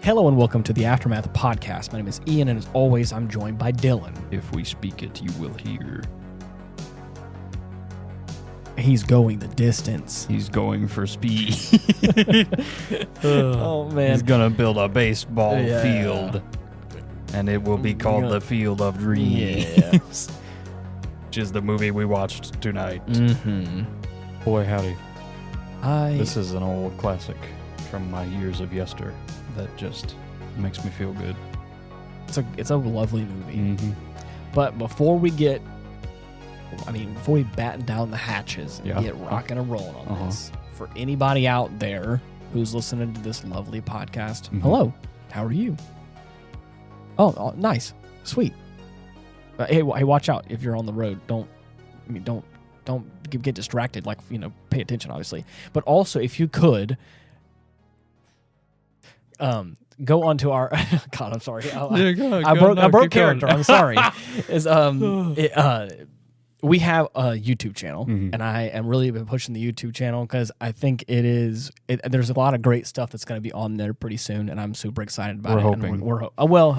Hello and welcome to the Aftermath Podcast. My name is Ian, and as always, I'm joined by Dylan. If we speak it, you will hear. He's going the distance. He's going for speed. Oh, man. He's going to build a baseball field, and it will be called the Field of Dreams, which is the movie we watched tonight. Mm-hmm. Boy, howdy. This is an old classic from my years of yester that just makes me feel good. It's a lovely movie. Mm-hmm. But before we batten down the hatches and get rocking and rolling on this, for anybody out there who's listening to this lovely podcast, hello, how are you? Oh, nice, sweet. Hey, watch out if you're on the road. Don't get distracted. Pay attention, obviously. But also, if you could, go onto our. God, I'm sorry. I broke character. I'm sorry. We have a YouTube channel, and I am really been pushing the YouTube channel because I think there's a lot of great stuff that's going to be on there pretty soon, and I'm super excited about it. We're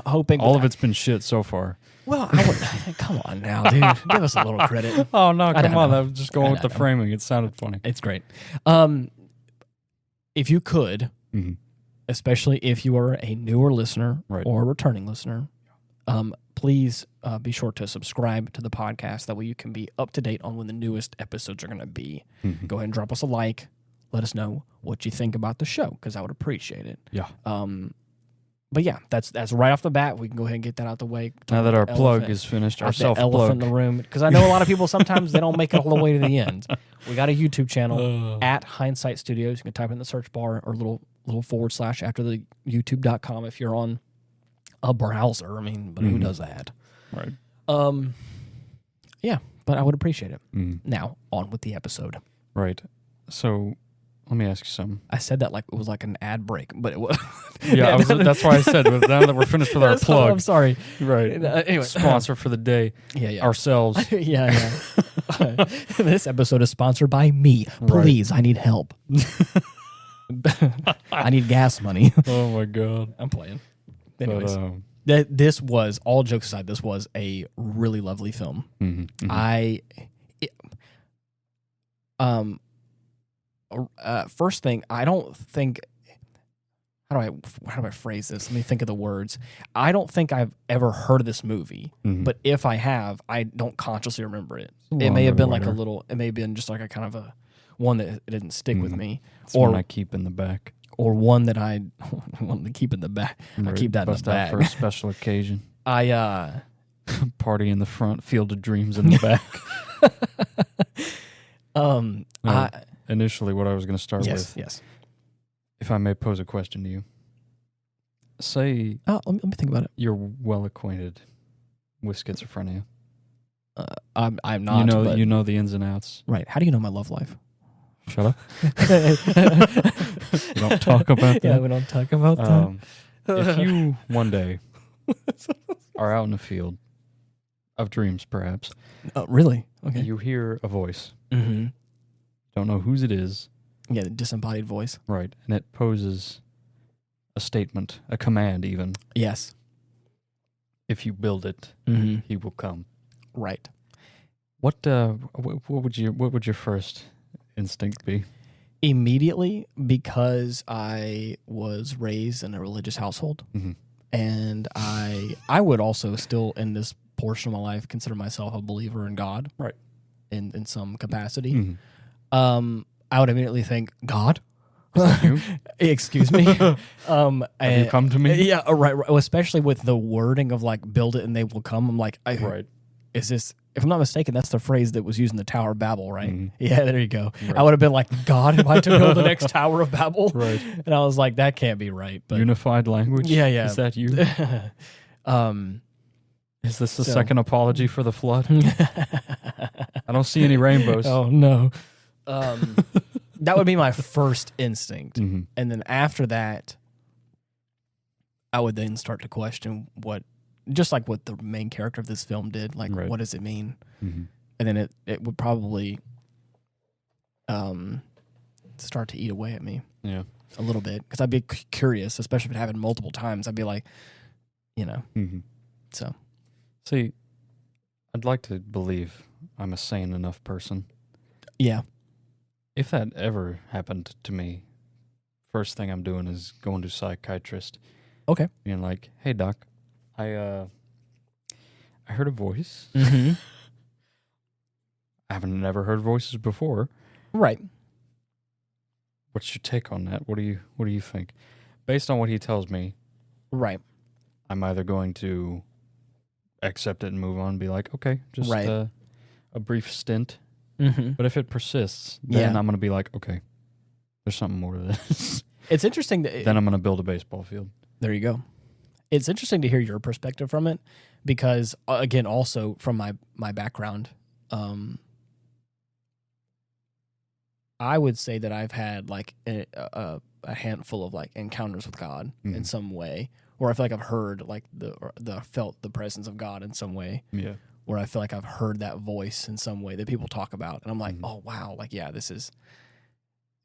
hoping. All of it's been shit so far. Well, come on now, dude. Give us a little credit. Oh, no, come on. I was just going with the framing. It sounded funny. It's great. If you could, especially if you are a newer listener or a returning listener, please be sure to subscribe to the podcast. That way you can be up to date on when the newest episodes are going to be. Go ahead and drop us a like. Let us know what you think about the show, because I would appreciate it. Yeah. But yeah, that's right off the bat. We can go ahead and get that out the way. Now that our plug is finished, our self-plug. Elephant in the room. Because I know a lot of people, sometimes they don't make it all the way to the end. We got a YouTube channel at Hindsight Studios. You can type in the search bar or little / after the youtube.com if you're on a browser. But who does that? Right. Yeah, but I would appreciate it. Now, on with the episode. Right. So, let me ask you something. I said that like it was like an ad break, but it was. Yeah, that's why I said, now that we're finished with our plug. I'm sorry. Right. Anyway. Sponsor for the day. Yeah. Ourselves. Yeah. This episode is sponsored by me. Please, I need help. I need gas money. Oh, my God. I'm playing. Anyways. This was, all jokes aside, this was a really lovely film. First thing, I don't think, how do I phrase this? Let me think of the words. I don't think I've ever heard of this movie, but if I have, I don't consciously remember it. It may have been it may have been just like a kind of a one that it didn't stick with me. It's one I keep in the back. Or one that I want to keep in the back. I keep that in the back. For a special occasion. Party in the front, Field of Dreams in the back. Initially, what I was going to start with. Yes. If I may pose a question to you. Say. Let me think about it. You're well acquainted with schizophrenia. I'm not. You know the ins and outs. Right. How do you know my love life? Shut up. We don't talk about that. Yeah, we don't talk about that. If you one day are out in a field of dreams, perhaps. Really? Okay. You hear a voice. Mm-hmm. Don't know whose it is. Yeah, the disembodied voice. Right. And it poses a statement, a command even. Yes. If you build it, he will come. Right. What would your first instinct be? Immediately, because I was raised in a religious household, and I would also still in this portion of my life consider myself a believer in God, right? In some capacity. I would immediately think, God? Is that you? Excuse me? Have you come to me? Yeah, right. Especially with the wording of like, build it and they will come. I'm like, is this, if I'm not mistaken, that's the phrase that was used in the Tower of Babel, right? Yeah, there you go. Right. I would have been like, God, am I to build the next Tower of Babel? Right. And I was like, that can't be right. But unified language? Yeah. Is that you? Is this the second apology for the flood? I don't see any rainbows. Oh, no. That would be my first instinct. And then after that, I would then start to question just like what the main character of this film did. Like, what does it mean? And then it would probably start to eat away at me. Yeah. a little bit, because I'd be curious, especially if it happened multiple times. I'd be like, so. See, I'd like to believe I'm a sane enough person. Yeah. If that ever happened to me, first thing I'm doing is going to a psychiatrist. Okay. Being like, hey, doc, I heard a voice. Mm-hmm. I haven't never heard voices before. Right. What's your take on that? What do you think? Based on what he tells me, right, I'm either going to accept it and move on and be like, okay, just a brief stint. Mm-hmm. But if it persists, then I'm going to be like, okay, there's something more to this. It's interesting that then I'm going to build a baseball field. There you go. It's interesting to hear your perspective from it because, again, also from my background, I would say that I've had like a handful of like encounters with God in some way, where I feel like I've heard like felt the presence of God in some way. Yeah. Where I feel like I've heard that voice in some way that people talk about, and I'm like, oh wow, like yeah, this is.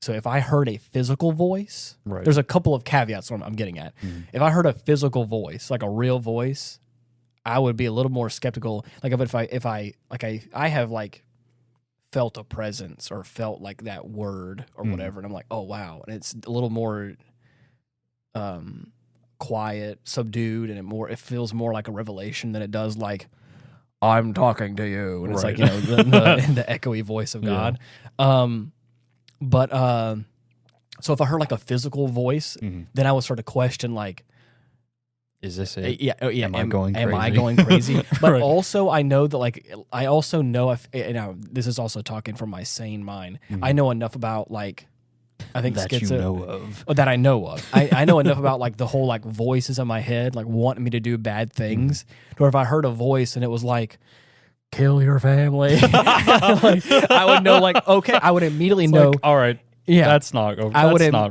So if I heard a physical voice, there's a couple of caveats I'm getting at. If I heard a physical voice, like a real voice, I would be a little more skeptical. Like if I have like felt a presence or felt like that word or whatever, and I'm like, oh wow, and it's a little more quiet, subdued, and it feels more like a revelation than it does like I'm talking to you, and it's like the echoey voice of God. But so if I heard like a physical voice, then I would sort of question like, is this it? Yeah. Am I going crazy? Am I going crazy? But also I know that like I also know if this is also talking from my sane mind. I know enough about like I think that you know of. That I know of. I know enough about like the whole like voices in my head like wanting me to do bad things. Or if I heard a voice and it was like, kill your family, like, I would know like, okay, I would immediately know. Like, all right. Yeah, that's not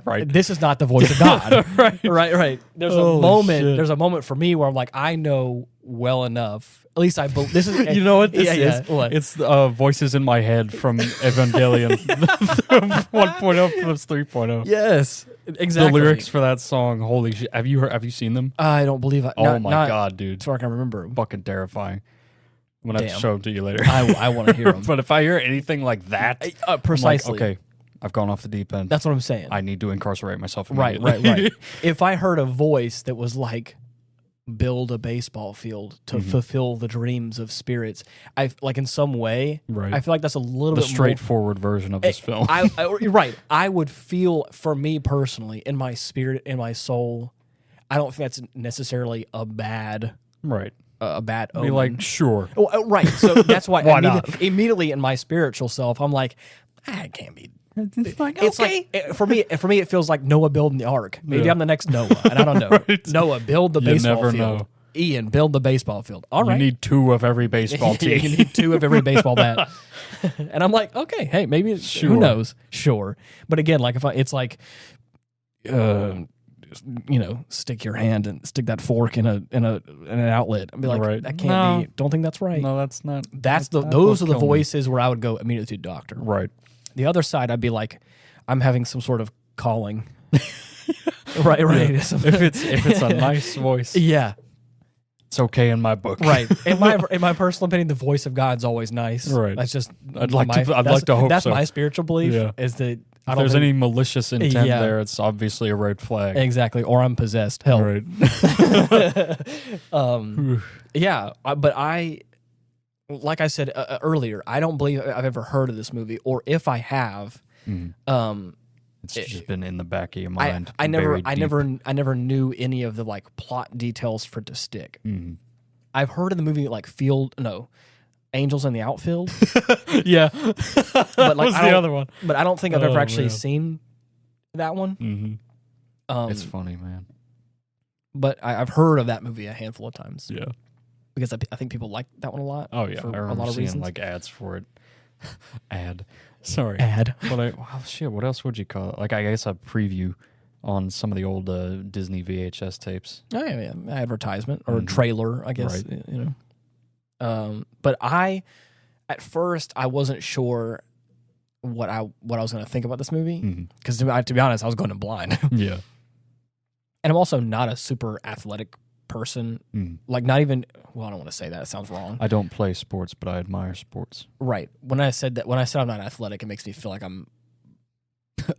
right. This is not the voice of God. right. There's a moment. Shit. There's a moment for me where I'm like, I know well enough. At least I believe this is. You know what this is? Yeah. What? It's voices in my head from Evangelion 1.0 plus 3.0. Yes, exactly. The lyrics for that song. Holy shit! Have you seen them? I don't believe it. Oh my god, dude! So I can remember. Fucking terrifying. I'm gonna have to show them to you later. I want to hear them. But if I hear anything like that, precisely. I'm like, okay, I've gone off the deep end. That's what I'm saying. I need to incarcerate myself. Right. If I heard a voice that was like, build a baseball field to fulfill the dreams of spirits, I like in some way. Right. I feel like that's a little bit straightforward version of this film. I would feel, for me personally, in my spirit, in my soul, I don't think that's necessarily a bad. Right. A bad omen. Be like, sure. Right. So that's why not? Immediately in my spiritual self, I'm like, it can't be. It's like, for me, it feels like Noah building the ark. Maybe I'm the next Noah, and I don't know. Right. Noah, build the baseball field. Know. Ian, build the baseball field. All right. You need 2 of every baseball team. You need 2 of every baseball bat. And I'm like, okay, hey, maybe who knows? Sure. But again, like it's like, stick your hand and stick that fork in an outlet and be like, that can't be. Don't think that's right. No, that's not. Those are the voices where I would go immediately to the doctor. Right. The other side, I'd be like, I'm having some sort of calling. right. Yeah. If it's a nice voice, yeah, it's okay in my book. Right. In my personal opinion, the voice of God's always nice. Right. That's just. I'd like to hope that's so. my spiritual belief. Yeah. Is that if there's any malicious intent there, it's obviously a red flag. Exactly. Or I'm possessed. Hell. Right. Yeah. But like I said earlier, I don't believe I've ever heard of this movie, or if I have, it's just been in the back of your mind. I never knew any of the like plot details for it to stick. I've heard of the movie like Angels in the Outfield. Yeah, but like was the other one. But I don't think I've ever actually seen that one. It's funny, man. But I've heard of that movie a handful of times. Yeah. Because I think people like that one a lot. Oh yeah, for I remember a lot of seeing reasons. like ads for it. Ad. But what else would you call it? Like I guess a preview on some of the old Disney VHS tapes. Oh yeah, advertisement or trailer, I guess. Right. But at first I wasn't sure. what I was going to think about this movie, because to be honest, I was going in blind. Yeah. And I'm also not a super athletic person. Like, not even, well, I don't want to say that. It sounds wrong. I don't play sports, but I admire sports. Right. When I said I'm not athletic, it makes me feel like I'm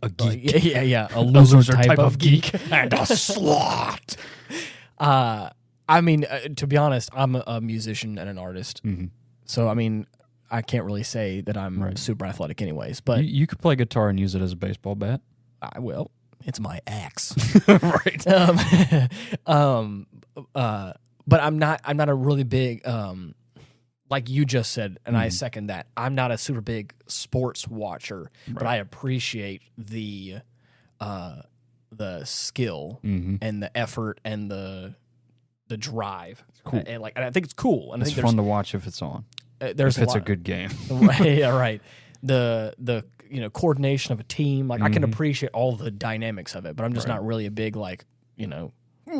a geek. Yeah. A loser type of geek. And a slut. I mean, to be honest, I'm a musician and an artist. So, I mean, I can't really say that I'm super athletic anyways. But you could play guitar and use it as a baseball bat. I will. It's my axe. Right. But I'm not a really big, like you just said, and I second that. I'm not a super big sports watcher, but I appreciate the skill and the effort and the drive. Cool. And I think it's cool. And it's I think fun to watch if it's on. There's if it's a good game. Right. Yeah, right. The coordination of a team. Like I can appreciate all the dynamics of it, but I'm just not really a big ooh,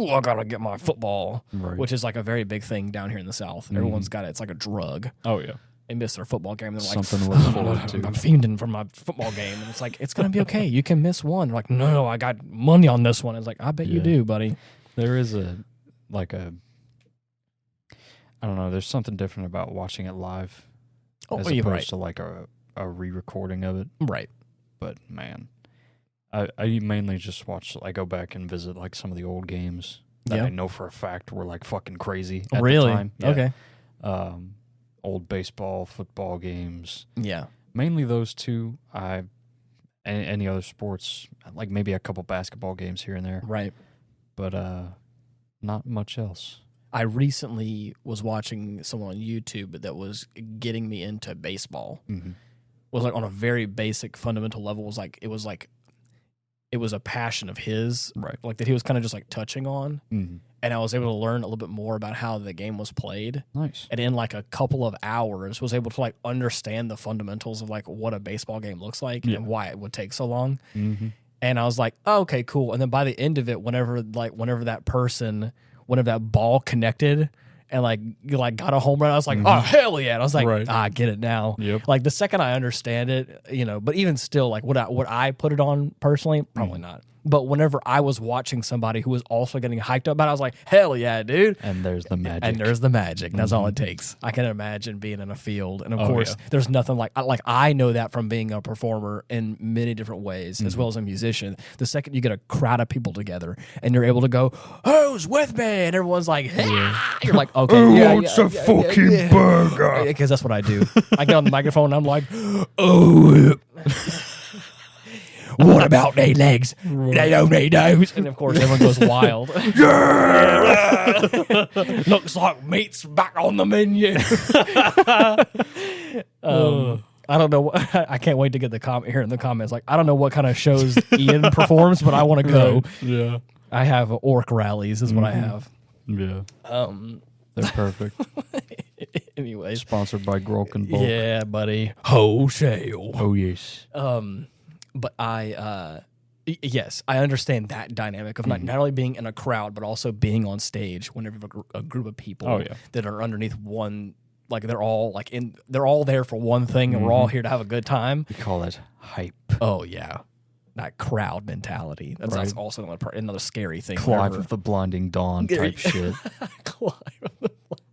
I gotta get my football, which is like a very big thing down here in the South. Everyone's got it. It's like a drug. Oh yeah. They miss their football game. They're like, something to look forward to. I'm fiending for my football game, and it's like it's gonna be okay. You can miss one. They're like, no, I got money on this one. It's like, I bet you do, buddy. There is I don't know. There's something different about watching it live, as opposed to like a re-recording of it. Right. But man, I mainly just watch. I go back and visit like some of the old games that I know for a fact were like fucking crazy at the time. Yeah. Okay. Old baseball, football games. Yeah. Mainly those two. Any other sports, like maybe a couple basketball games here and there. Right. But not much else. I recently was watching someone on YouTube that was getting me into baseball. Was like on a very basic fundamental level. It was a passion of his, right? Like that he was kind of just like touching on, and I was able to learn a little bit more about how the game was played. Nice. And in like a couple of hours, was able to like understand the fundamentals of like what a baseball game looks like and why it would take so long. And I was like, oh, okay, cool. And then by the end of it, whenever that ball connected and like got a home run, I was like, oh, hell yeah. And I was like, I get it now. Yep. Like the second I understand it, but even still, like would I put it on personally? Probably not. But whenever I was watching somebody who was also getting hyped up about it, I was like, hell yeah, dude. And there's the magic. That's all it takes. I can imagine being in a field. And of course, there's nothing like I know that from being a performer in many different ways, as well as a musician. The second you get a crowd of people together and you're able to go, who's with me? And everyone's like, you're like, okay, it's a fucking burger. Because that's what I do. I get on the microphone and I'm like, oh, what about their legs? They don't need those. And of course, everyone goes wild. Looks like meat's back on the menu. I don't know. I can't wait to get the comment here in the comments. Like, I don't know what kind of shows Ian performs, but I want to go. Yeah. I have orc rallies, is what I have. Yeah. They're perfect. Anyway, sponsored by Grolk and Bulk. Yeah, buddy. Wholesale. Oh yes. But yes, I understand that dynamic of not only being in a crowd, but also being on stage whenever you have a group of people that are underneath one, like they're all there for one thing, and we're all here to have a good time. We call it hype. Oh yeah, that crowd mentality. That's also another scary thing. Clive of the Blinding Dawn type shit.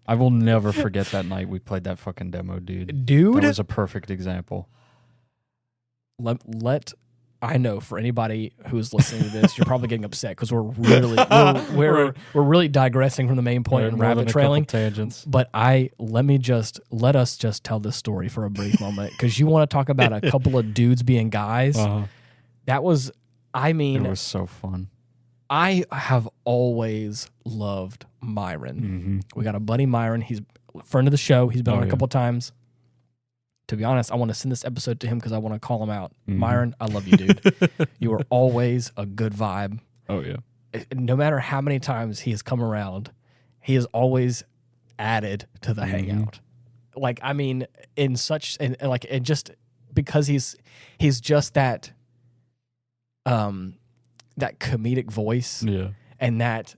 I will never forget that night we played that fucking demo, dude. That was a perfect example. I know for anybody who's listening to this, you're probably getting upset because we're really digressing from the main point and rabbit trailing tangents. But let us just tell this story for a brief moment, because you want to talk about a couple of dudes being guys. That was, it was so fun. I have always loved Myron. We got a buddy Myron. He's a friend of the show. He's been on a couple of times. To be honest, I want to send this episode to him because I want to call him out. Myron, I love you, dude. You are always a good vibe. Oh, yeah. No matter how many times he has come around, he has always added to the hangout. Like, I mean, just because he's just that comedic voice. Yeah. and that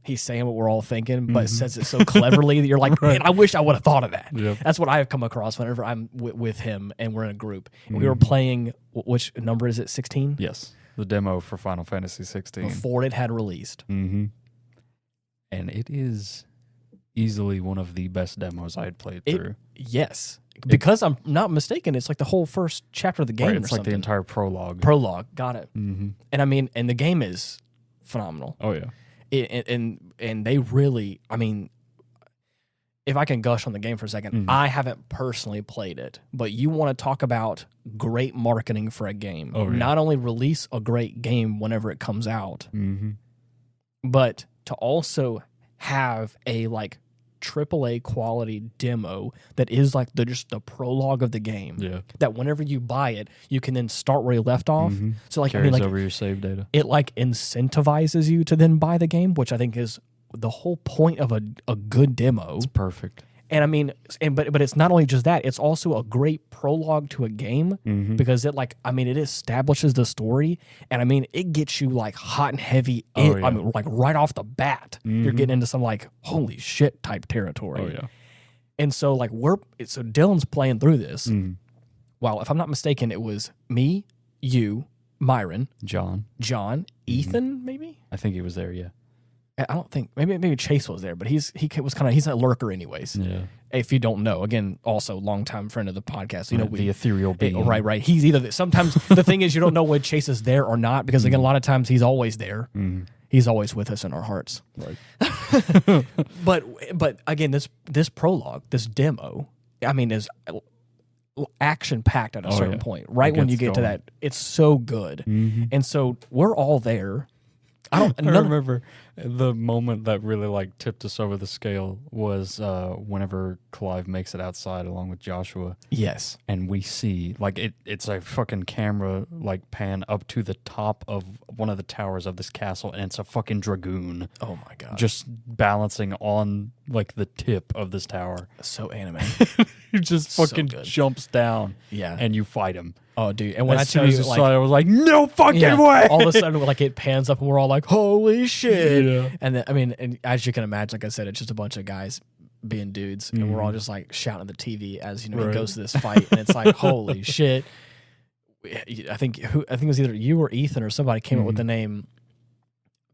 he's saying what we're all thinking, but says it so cleverly that you're like, man, I wish I would have thought of that. Yep. That's what I've come across whenever I'm with him and we're in a group. And we were playing, which number is it, 16? Yes, the demo for Final Fantasy 16. Before it had released. Mm-hmm. And it is easily one of the best demos I had played through. Yes. Because I'm not mistaken, it's like the whole first chapter of the game Right, or it's something. like the entire prologue. Got it. Mm-hmm. And I mean, and the game is phenomenal. Oh, yeah. And they really, I mean, if I can gush on the game for a second, I haven't personally played it, but you want to talk about great marketing for a game. Oh, yeah. Not only release a great game whenever it comes out, but to also have a like AAA quality demo that is like just the prologue of the game. Yeah. That whenever you buy it, you can then start where you left off. So like, Carries over your save data. It like incentivizes you to then buy the game, which I think is the whole point of a good demo. It's perfect. And I mean, but it's not only just that; it's also a great prologue to a game because it it establishes the story, and I mean, it gets you like hot and heavy. I mean, like right off the bat, you're getting into some like holy shit type territory. Oh yeah. And so like so Dylan's playing through this. Well, if I'm not mistaken, it was me, you, Myron, John, Ethan, maybe. I think he was there. Yeah. I don't think maybe Chase was there, but he's a lurker anyways. Yeah. If you don't know, again, also longtime friend of the podcast. You know, the ethereal being. Right. He's either sometimes the thing is you don't know when Chase is there or not because again a lot of times he's always there. He's always with us in our hearts. Right. but again, this prologue, this demo, I mean, is action packed at a certain point. Right when you get to that, it's so good, and so we're all there. I remember the moment that really like tipped us over the scale was whenever Clive makes it outside along with Joshua. Yes. And we see like it's a fucking camera like pan up to the top of one of the towers of this castle, and it's a fucking dragoon. Oh my god. Just balancing on like the tip of this tower. So anime. He just fucking jumps down. Yeah. And you fight him. Oh, dude! And when as I tell soon you, as like, I was like, "No fucking way!" All of a sudden, like it pans up, and we're all like, "Holy shit!" Yeah. And then, I mean, and as you can imagine, like I said, it's just a bunch of guys being dudes, and we're all just like shouting at the TV as he goes to this fight, and it's like, "Holy shit!" I think it was either you or Ethan or somebody came up with the name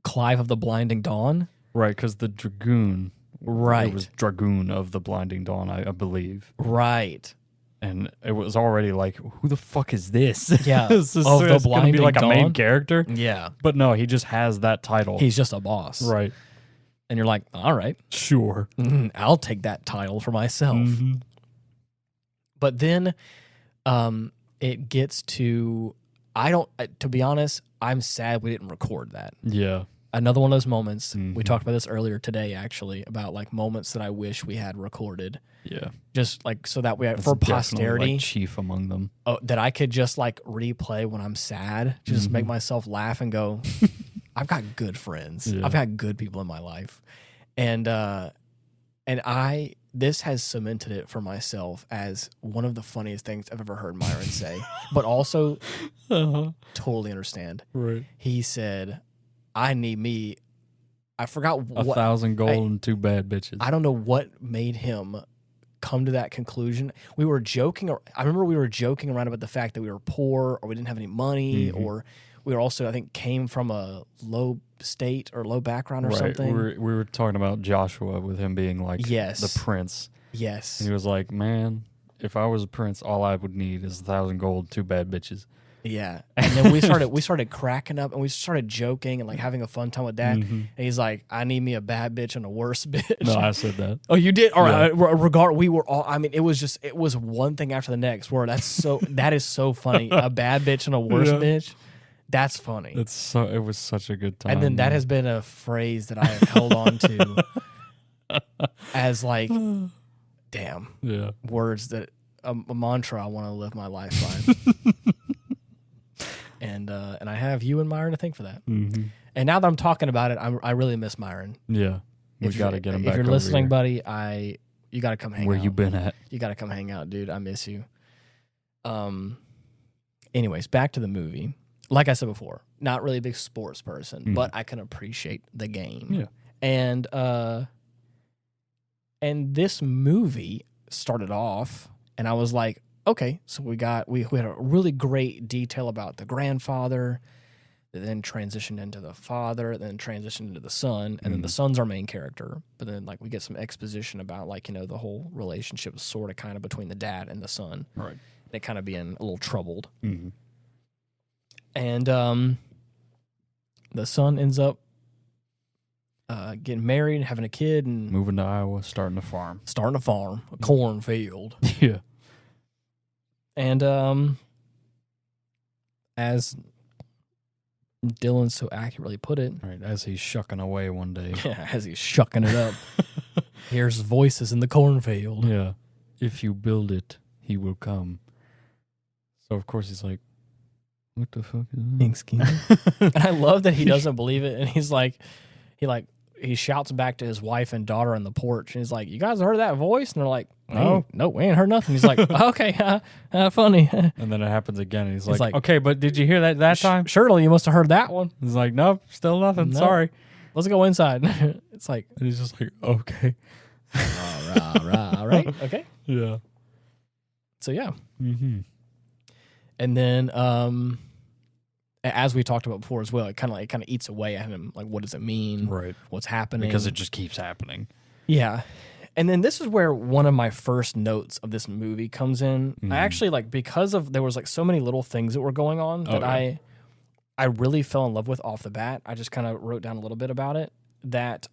Clive of the Blinding Dawn, right? Because the dragoon, right? It was Dragoon of the Blinding Dawn, I believe, right. And it was already like, who the fuck is this? Yeah, is this of the Blinding be like Dawn? A main character? Yeah, but no, he just has that title. He's just a boss, right? And you're like, all right, sure, I'll take that title for myself. But then, it gets to to be honest, I'm sad we didn't record that. Yeah. Another one of those moments. We talked about this earlier today, actually, about like moments that I wish we had recorded. Yeah. Just like so that way That's for posterity, like chief among them. That I could just like replay when I'm sad, just make myself laugh and go, I've got good friends. Yeah. I've got good people in my life. And this has cemented it for myself as one of the funniest things I've ever heard Myron say, but also totally understand. Right. He said, I forgot what. 1,000 gold and 2 bad bitches. I don't know what made him come to that conclusion. We were joking. I remember we were joking around about the fact that we were poor or we didn't have any money or we were also, I think, came from a low state or low background or something. We were talking about Joshua with him being like the prince. Yes. And he was like, man, if I was a prince, all I would need is 1,000 gold, 2 bad bitches. Yeah. And then we started cracking up and we started joking and like having a fun time with that. And he's like, I need me a bad bitch and a worse bitch. No, I said that. Oh, you did? All right. We were all, I mean, it was one thing after the next where that is so funny. A bad bitch and a worse bitch. That's funny. It was such a good time. And then that has been a phrase that I have held on to as like, damn. Yeah. Words that a mantra I want to live my life by. And I have you and Myron to thank for that. And now that I'm talking about it, I really miss Myron. Yeah, we got to get him back. If you're over listening, here. buddy, you got to come hang out. Where you been at? You got to come hang out, dude. I miss you. Anyways, back to the movie. like I said before, not really a big sports person, but I can appreciate the game. Yeah. And this movie started off, and I was like, okay, so we had a really great detail about the grandfather, that then transitioned into the father, then transitioned into the son, and then the son's our main character. But then like we get some exposition about like, the whole relationship sort of kind of between the dad and the son. Right. They kind of being a little troubled. Mm-hmm. And the son ends up getting married, having a kid, and moving to Iowa, starting a farm, a cornfield. Yeah. And as Dylan so accurately put it, right, as he's shucking away one day. Yeah, as he's shucking it up, hears voices in the cornfield. Yeah. If you build it, he will come. So, of course, he's like, what the fuck is that? Excuse me. And I love that he doesn't believe it. And he's like, he shouts back to his wife and daughter on the porch. And he's like, you guys heard that voice? And they're like, no, we ain't heard nothing. He's like, okay, funny. And then it happens again. And he's like, okay, but did you hear that time? Surely you must have heard that one. He's like, nope, still nothing. Nope. Sorry. Let's go inside. It's like, and he's just like, okay. All right. Okay. Yeah. So, yeah. Mm-hmm. And then, as we talked about before as well, it kind of eats away at him. Like, what does it mean? Right. What's happening? Because it just keeps happening. Yeah. And then this is where one of my first notes of this movie comes in. I actually, because there was so many little things that were going on that I really fell in love with off the bat. I just kind of wrote down a little bit about it. That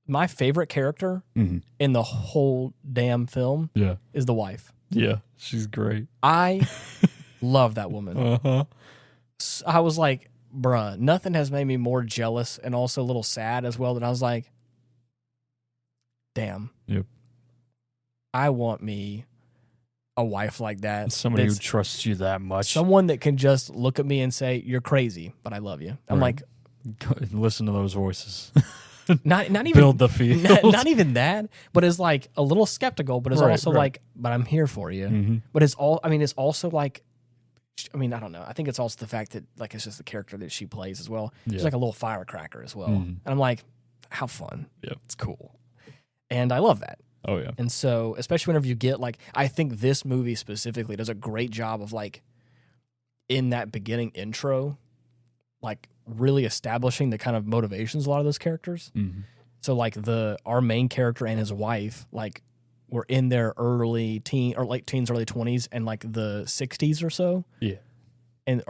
my favorite character in the whole damn film is the wife. Yeah, she's great. I love that woman. Uh-huh. I was like, bruh, nothing has made me more jealous and also a little sad as well. That I was like, damn. Yep. I want me a wife like that. Somebody who trusts you that much. Someone that can just look at me and say, you're crazy, but I love you. I'm like, listen to those voices. Not even build the field. Not even that, but it's like a little skeptical, but it's also like, but I'm here for you. Mm-hmm. But it's also like, I don't know. I think it's also the fact that it's just the character that she plays as well. She's like a little firecracker as well. And I'm like, how fun. Yeah. It's cool. And I love that. Oh, yeah. And so, especially whenever you get I think this movie specifically does a great job of in that beginning intro, really establishing the kind of motivations of a lot of those characters. Mm-hmm. So our main character and his wife, were in their early teen or late teens, early 20s, and the 60s or so. Yeah. And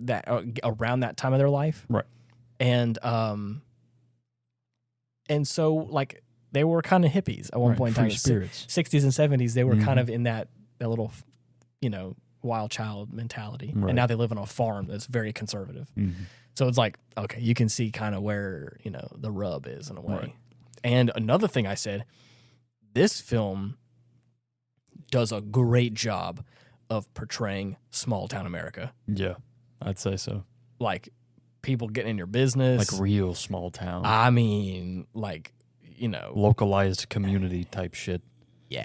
that around that time of their life. Right. And so they were kind of hippies at one point in time. Spirits. 60s and 70s, they were kind of in that little, wild child mentality. Right. And now they live on a farm that's very conservative. Mm-hmm. So it's okay, you can see kind of where, the rub is in a way. Right. And another thing I said, this film does a great job of portraying small town America. Yeah, I'd say so. People getting in your business. Real small town. Localized community type shit. Yeah.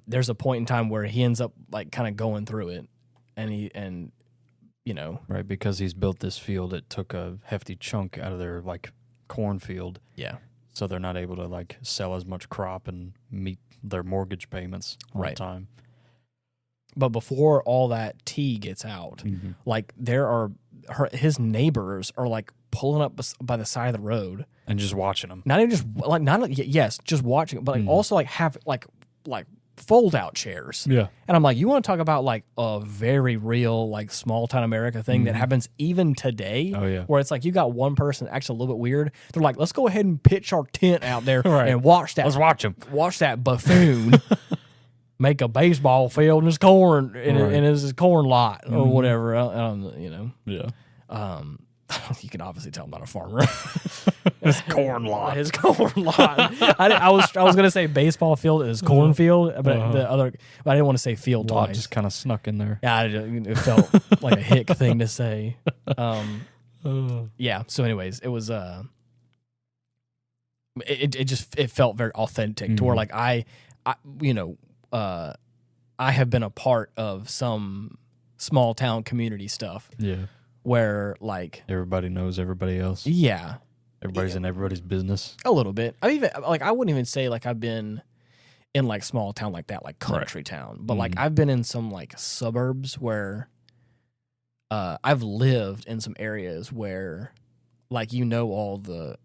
There's a point in time where he ends up kind of going through it, and right, because he's built this field, it took a hefty chunk out of their cornfield. Yeah. So they're not able to sell as much crop and meet their mortgage payments on time. But before all that tea gets out, his neighbors are pulling up by the side of the road and just watching them. Not even just just watching, but also have fold out chairs. Yeah. And I'm like, you want to talk about a very real small town America thing that happens even today? Oh yeah. Where it's you got one person actually a little bit weird. They're like, let's go ahead and pitch our tent out there and watch that. Let's watch him. Watch that buffoon make a baseball field in his corn in his corn lot or whatever. Yeah. You can obviously tell I'm not a farmer. His corn lot. His corn lot. I was gonna say baseball field is cornfield, but I didn't want to say field twice. Just kind of snuck in there. Yeah, it felt like a hick thing to say. Yeah. So, anyways, it was it felt very authentic to where I I have been a part of some small town community stuff. Yeah. Where like everybody knows everybody else. Yeah. Everybody's in everybody's business. A little bit. I wouldn't even say like I've been in like small town like that, like country town. But like I've been in some like suburbs where I've lived in some areas where like all the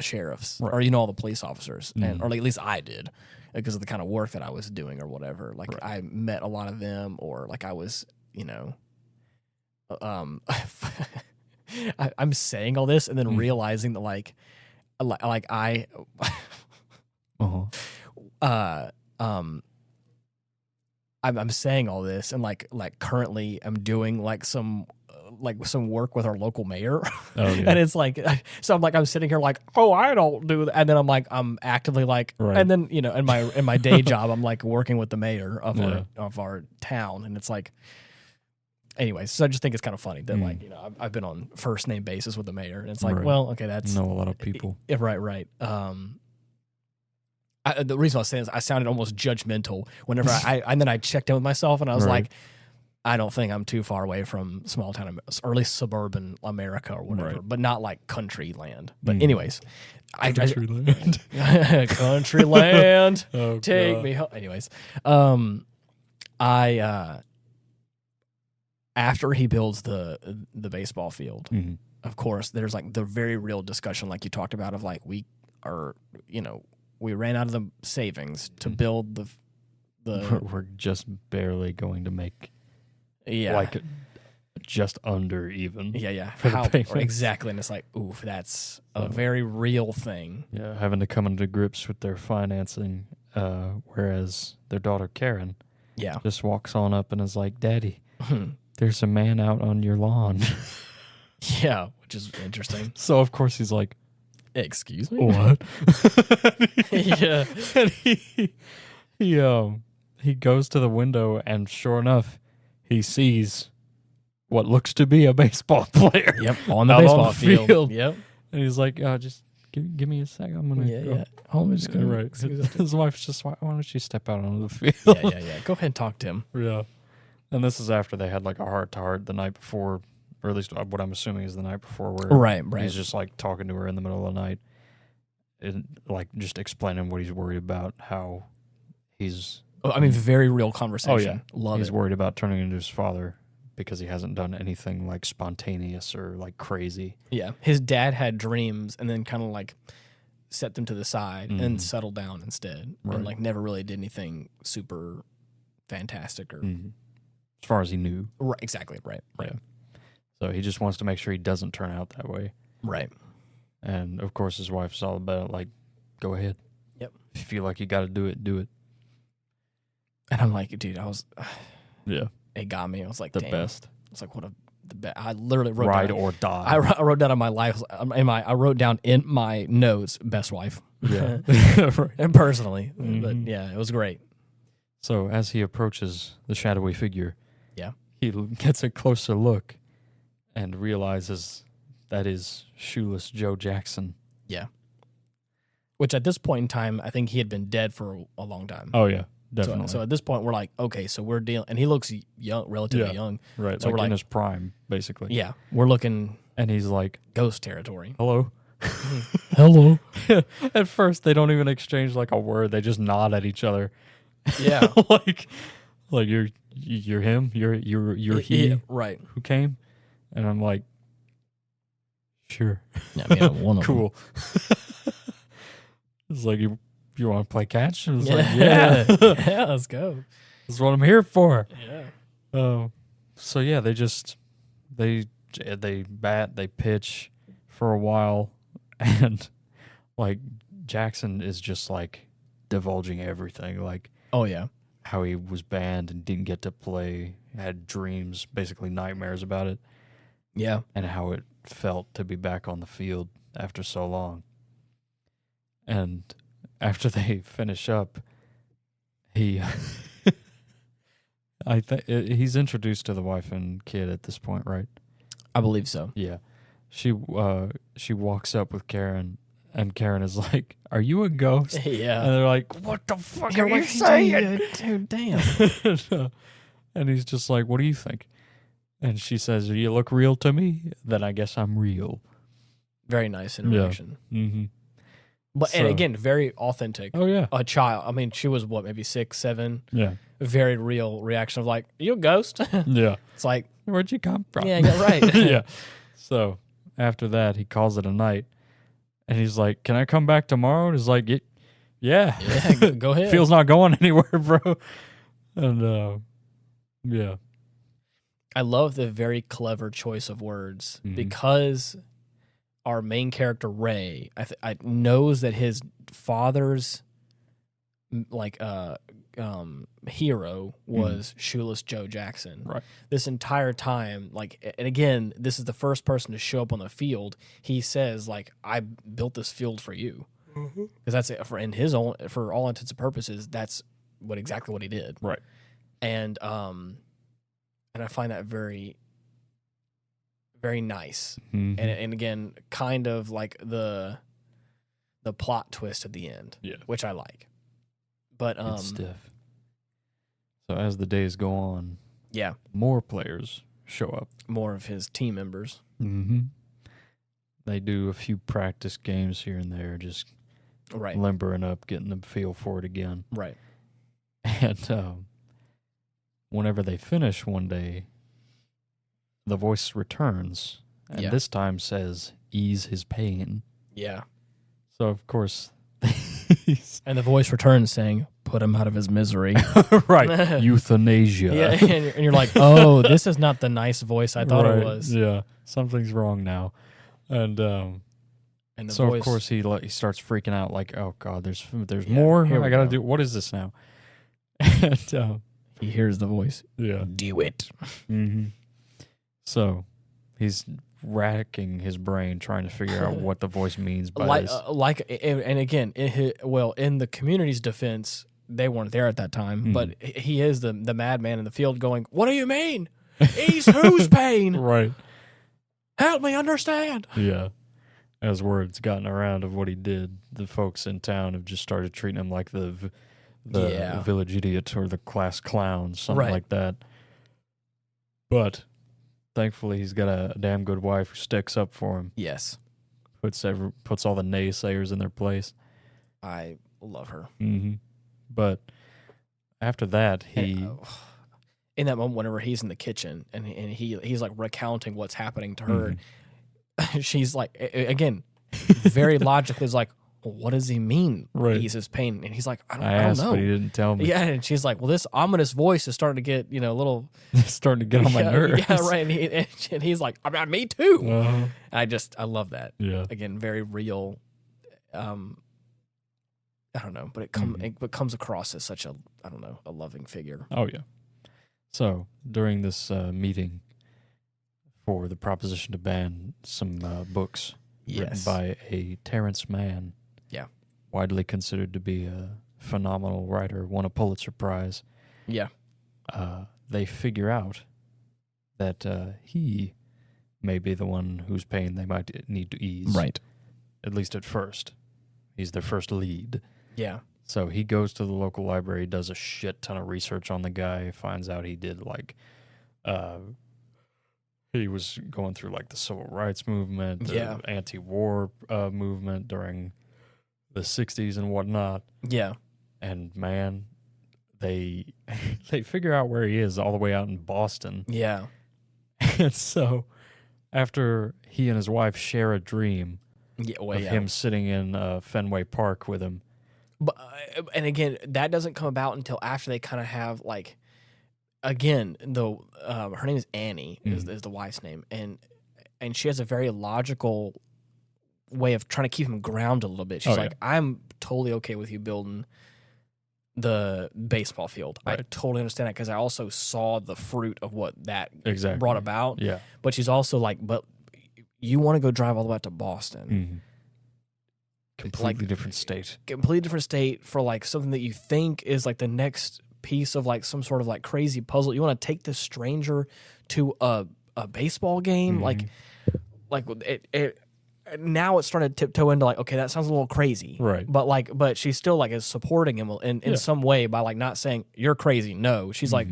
sheriffs or all the police officers and or at least I did because of the kind of work that I was doing or whatever. Like I met a lot of them or like I was, I'm saying all this and then realizing that like I I'm saying all this and like currently I'm doing like some work with our local mayor. And it's like so I'm sitting here like, oh, I don't do that, and then I'm actively like and then in my day job I'm like working with the mayor of our town, and it's like anyways, so I just think it's kind of funny that like I've been on first name basis with the mayor, and it's like well, okay, that's know a lot of people. Right. The reason I was saying is I sounded almost judgmental whenever and then I checked in with myself and I was like, I don't think I'm too far away from small town or at least suburban America or whatever, but not like country land. But anyways, country land. Country land. Oh, take me home. Anyways, after he builds the baseball field, of course, there's like the very real discussion, like you talked about, of like we ran out of the savings to build the. We're just barely going to make. Yeah, like just under even. Yeah. Exactly, and it's like, oof, that's a very real thing. Yeah, having to come into grips with their financing, whereas their daughter Karen, just walks on up and is like, "Daddy, there's a man out on your lawn." Yeah, which is interesting. So of course he's like, "Excuse me, what?" Yeah, and he goes to the window, and sure enough, he sees what looks to be a baseball player. Yep, on the baseball field. Yep, and he's like, just give me a second. I'm gonna go. I'm just gonna right. His wife's just, why don't you step out onto the field? Yeah. Go ahead and talk to him. Yeah, and this is after they had like a heart-to-heart the night before, or at least what I'm assuming is the night before, where right. He's just like talking to her in the middle of the night, and like just explaining what he's worried about, how he's. Very real conversation. Oh, yeah. He's worried about turning into his father because he hasn't done anything like spontaneous or like crazy. Yeah. His dad had dreams and then kind of like set them to the side and settled down instead. Right. And like never really did anything super fantastic or. As far as he knew. Right. Exactly. Right. Yeah. So he just wants to make sure he doesn't turn out that way. Right. And of course his wife's all about like, go ahead. Yep. If you feel like you got to do it, do it. And I'm like, dude, yeah, it got me. I was like, the best. It's like, the best. I literally wrote ride down, or die. I wrote down in my life, I wrote down in my notes, best wife. Yeah, and personally, but yeah, it was great. So as he approaches the shadowy figure, yeah, he gets a closer look and realizes that is shoeless Joe Jackson. Yeah, which at this point in time, I think he had been dead for a long time. Oh yeah. Definitely. So at this point, we're like, okay, so we're dealing, and he looks young, relatively young, right? So like we're in like, his prime, basically. Yeah, we're looking, and he's like, ghost territory. Hello, hello. At first, they don't even exchange like a word; they just nod at each other. Yeah, like you're him, you're he, right? Who came? And I'm like, sure, yeah, one of cool. It's like you want to play catch? And it's like, yeah, let's go. That's what I'm here for. Yeah. So yeah, they bat, they pitch for a while, and like Jackson is just like divulging everything, like how he was banned and didn't get to play, had dreams, basically nightmares about it. Yeah. And how it felt to be back on the field after so long. And after they finish up, he's introduced to the wife and kid at this point, right? I believe so. Yeah. She walks up with Karen And Karen is like, "Are you a ghost?" Yeah. And they're like, "What the fuck are you like, saying?" Dude, damn. And he's just like, "What do you think?" And she says, "You look real to me. Then I guess I'm real." Very nice interaction. Yeah. Mm-hmm. But and again, very authentic. Oh yeah. A child. I mean, she was what, maybe 6, 7. Yeah. Very real reaction of like, "You a ghost?" Yeah. It's like, "Where'd you come from?" yeah, you're right. Yeah. So after that, he calls it a night, and he's like, "Can I come back tomorrow?" And he's like, "Yeah, Yeah, go ahead." Feels not going anywhere, bro." And yeah. I love the very clever choice of words because our main character Ray, I knows that his father's hero was Shoeless Joe Jackson. Right. This entire time, and again, this is the first person to show up on the field. He says, like, "I built this field for you," because that's it for all intents and purposes. That's exactly what he did. Right. And I find that very, very nice. Mm-hmm. And again, kind of like the plot twist at the end, which I like. But it's stiff. So as the days go on, more players show up. More of his team members. Mm-hmm. They do a few practice games here and there, just limbering up, getting the feel for it again. Right. And whenever they finish one day, the voice returns, and this time says, "Ease his pain." Yeah. So, of course... And the voice returns saying, "Put him out of his misery." Right. Euthanasia. Yeah, and you're like, "Oh, this is not the nice voice I thought it was." Yeah, something's wrong now. And so voice, of course he starts freaking out, like, "Oh God, there's more. I gotta do. What is this now?" And he hears the voice. Yeah, do it. Mm-hmm. So he's racking his brain trying to figure out what the voice means by this. And again, in the community's defense, they weren't there at that time, but he is the madman in the field going, "What do you mean? Ease whose pain? Right. Help me understand." Yeah. As word's gotten around of what he did, the folks in town have just started treating him like the village idiot or the class clown, something like that. But thankfully, he's got a damn good wife who sticks up for him. Yes. Puts all the naysayers in their place. I love her. Mm-hmm. But after that, in that moment, whenever he's in the kitchen and he's like recounting what's happening to her, she's like, again, very logically is like, "Well, what does he mean? Right. Ease his pain?" And he's like, I asked, don't know. But he didn't tell me. Yeah, and she's like, "Well, this ominous voice is starting to get, a little starting to get on my nerves." Yeah, right. And he's like, "Me too." Uh-huh. I love that. Yeah. Again, very real. I don't know, but it comes across as such a loving figure. Oh yeah. So during this meeting for the proposition to ban some books written by a Terrence Mann. Yeah. Widely considered to be a phenomenal writer, won a Pulitzer Prize. Yeah. They figure out that he may be the one whose pain they might need to ease. Right. At least at first. He's their first lead. Yeah. So he goes to the local library, does a shit ton of research on the guy, finds out he did he was going through like the civil rights movement, the anti-war movement during the 60s and whatnot. Yeah. And man, they figure out where he is all the way out in Boston. Yeah. And so after he and his wife share a dream of him sitting in Fenway Park with him. But and again, that doesn't come about until after they kind of have like, again, though, her name is Annie, is the wife's name, and she has a very logical way of trying to keep him grounded a little bit. She's "I'm totally okay with you building the baseball field. Right. I totally understand that because I also saw the fruit of what that brought about." Yeah, but she's also like, "But you want to go drive all the way out to Boston?" Mm-hmm. Completely different state. Completely different state for like something that you think is like the next piece of like some sort of like crazy puzzle. You want to take this stranger to a baseball game? Like now it's starting to tiptoe into like, okay, that sounds a little crazy, Right. But she's still like is supporting him in some way by like not saying you're crazy. No, she's like,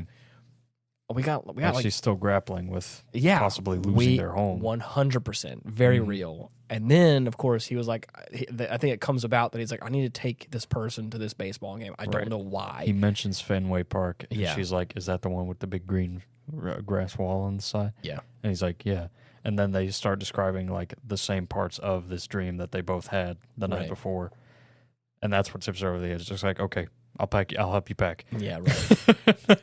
we got And like she's still grappling with possibly losing their home. 100%, very real. And then of course he was like, I think it comes about that he's like, I need to take this person to this baseball game. I don't know why. He mentions Fenway Park, and Yeah. she's like, "Is that the one with the big green grass wall on the side?" Yeah. And he's like, "Yeah." And then they start describing like the same parts of this dream that they both had the night before, and that's what tips her over the edge. Just like, okay, I'll help you pack. Yeah, right.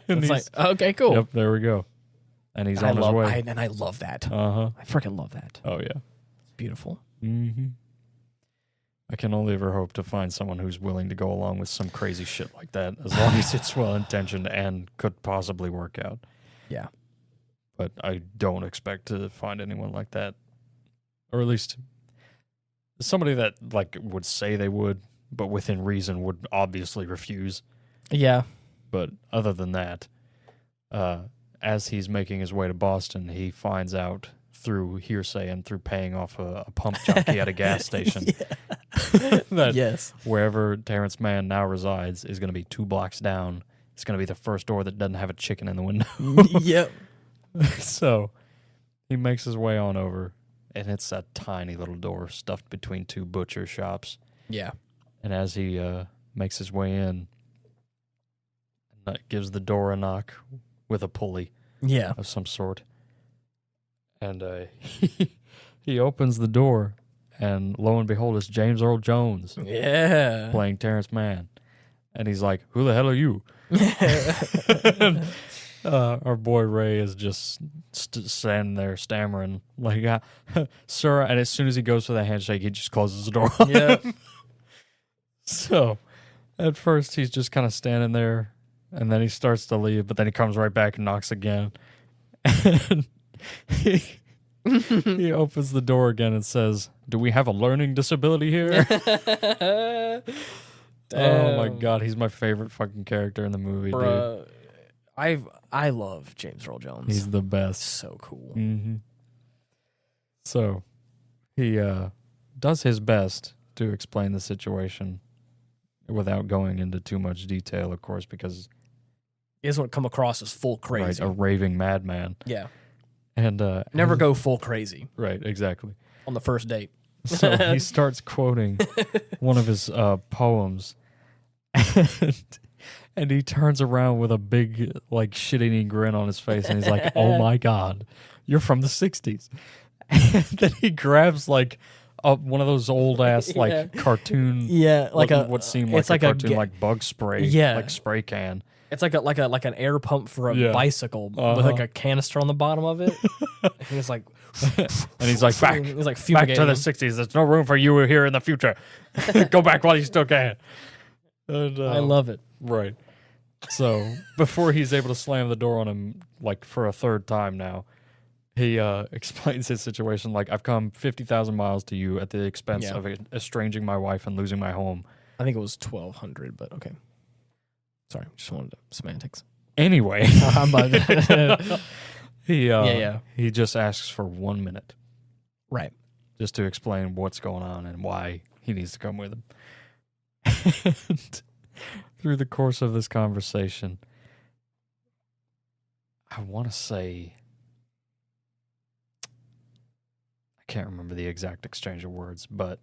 It's like, okay, cool. Yep, there we go. And he's on his way. I love that. I freaking love that. Oh yeah, it's beautiful. Mm-hmm. I can only ever hope to find someone who's willing to go along with some crazy shit like that, as long as it's well intentioned and could possibly work out. Yeah. But I don't expect to find anyone like that, or at least somebody that like would say they would, but within reason would obviously refuse. Yeah. But other than that, as he's making his way to Boston, he finds out through hearsay and through paying off a pump junkie at a gas station that wherever Terrence Mann now resides is going to be 2 blocks down. It's going to be the first door that doesn't have a chicken in the window. Yep. So he makes his way on over, and it's a tiny little door stuffed between 2 butcher shops. Yeah. And as he makes his way in, gives the door a knock with a pulley of some sort. And he opens the door, and lo and behold, it's James Earl Jones. Yeah. Playing Terrence Mann. And he's like, "Who the hell are you?" And, our boy Ray is just standing there stammering, like, "Sir," and as soon as he goes for the handshake, he just closes the door. Yeah. So, at first, he's just kind of standing there, and then he starts to leave, but then he comes right back and knocks again. And he opens the door again and says, "Do we have a learning disability here?" Oh my God, he's my favorite fucking character in the movie, dude. I love James Earl Jones. He's the best. So cool. Mm-hmm. So he does his best to explain the situation without going into too much detail, of course, because he doesn't come across as full crazy. Right, a raving madman. Yeah. And never go full crazy. Right, exactly. On the first date. So he starts quoting one of his poems, and he turns around with a big, like, shit-eating grin on his face, and he's like, "Oh my God, you're from the 60s. And then he grabs, like, one of those old-ass, like, cartoon... Yeah, like what seemed like a cartoon, like, bug spray, like, spray can. It's like an air pump for a bicycle with, like, a canister on the bottom of it. And he's like... and he's like, back to the 60s. There's no room for you here in the future. Go back while you still can. And, I love it. Right. So before he's able to slam the door on him, like, for a third time now, he explains his situation like, "I've come 50,000 miles to you at the expense of estranging my wife and losing my home." I think it was 1,200, but okay. Sorry, just wanted semantics. Anyway. He just asks for 1 minute. Right. Just to explain what's going on and why he needs to come with him. And through the course of this conversation, I want to say, I can't remember the exact exchange of words, but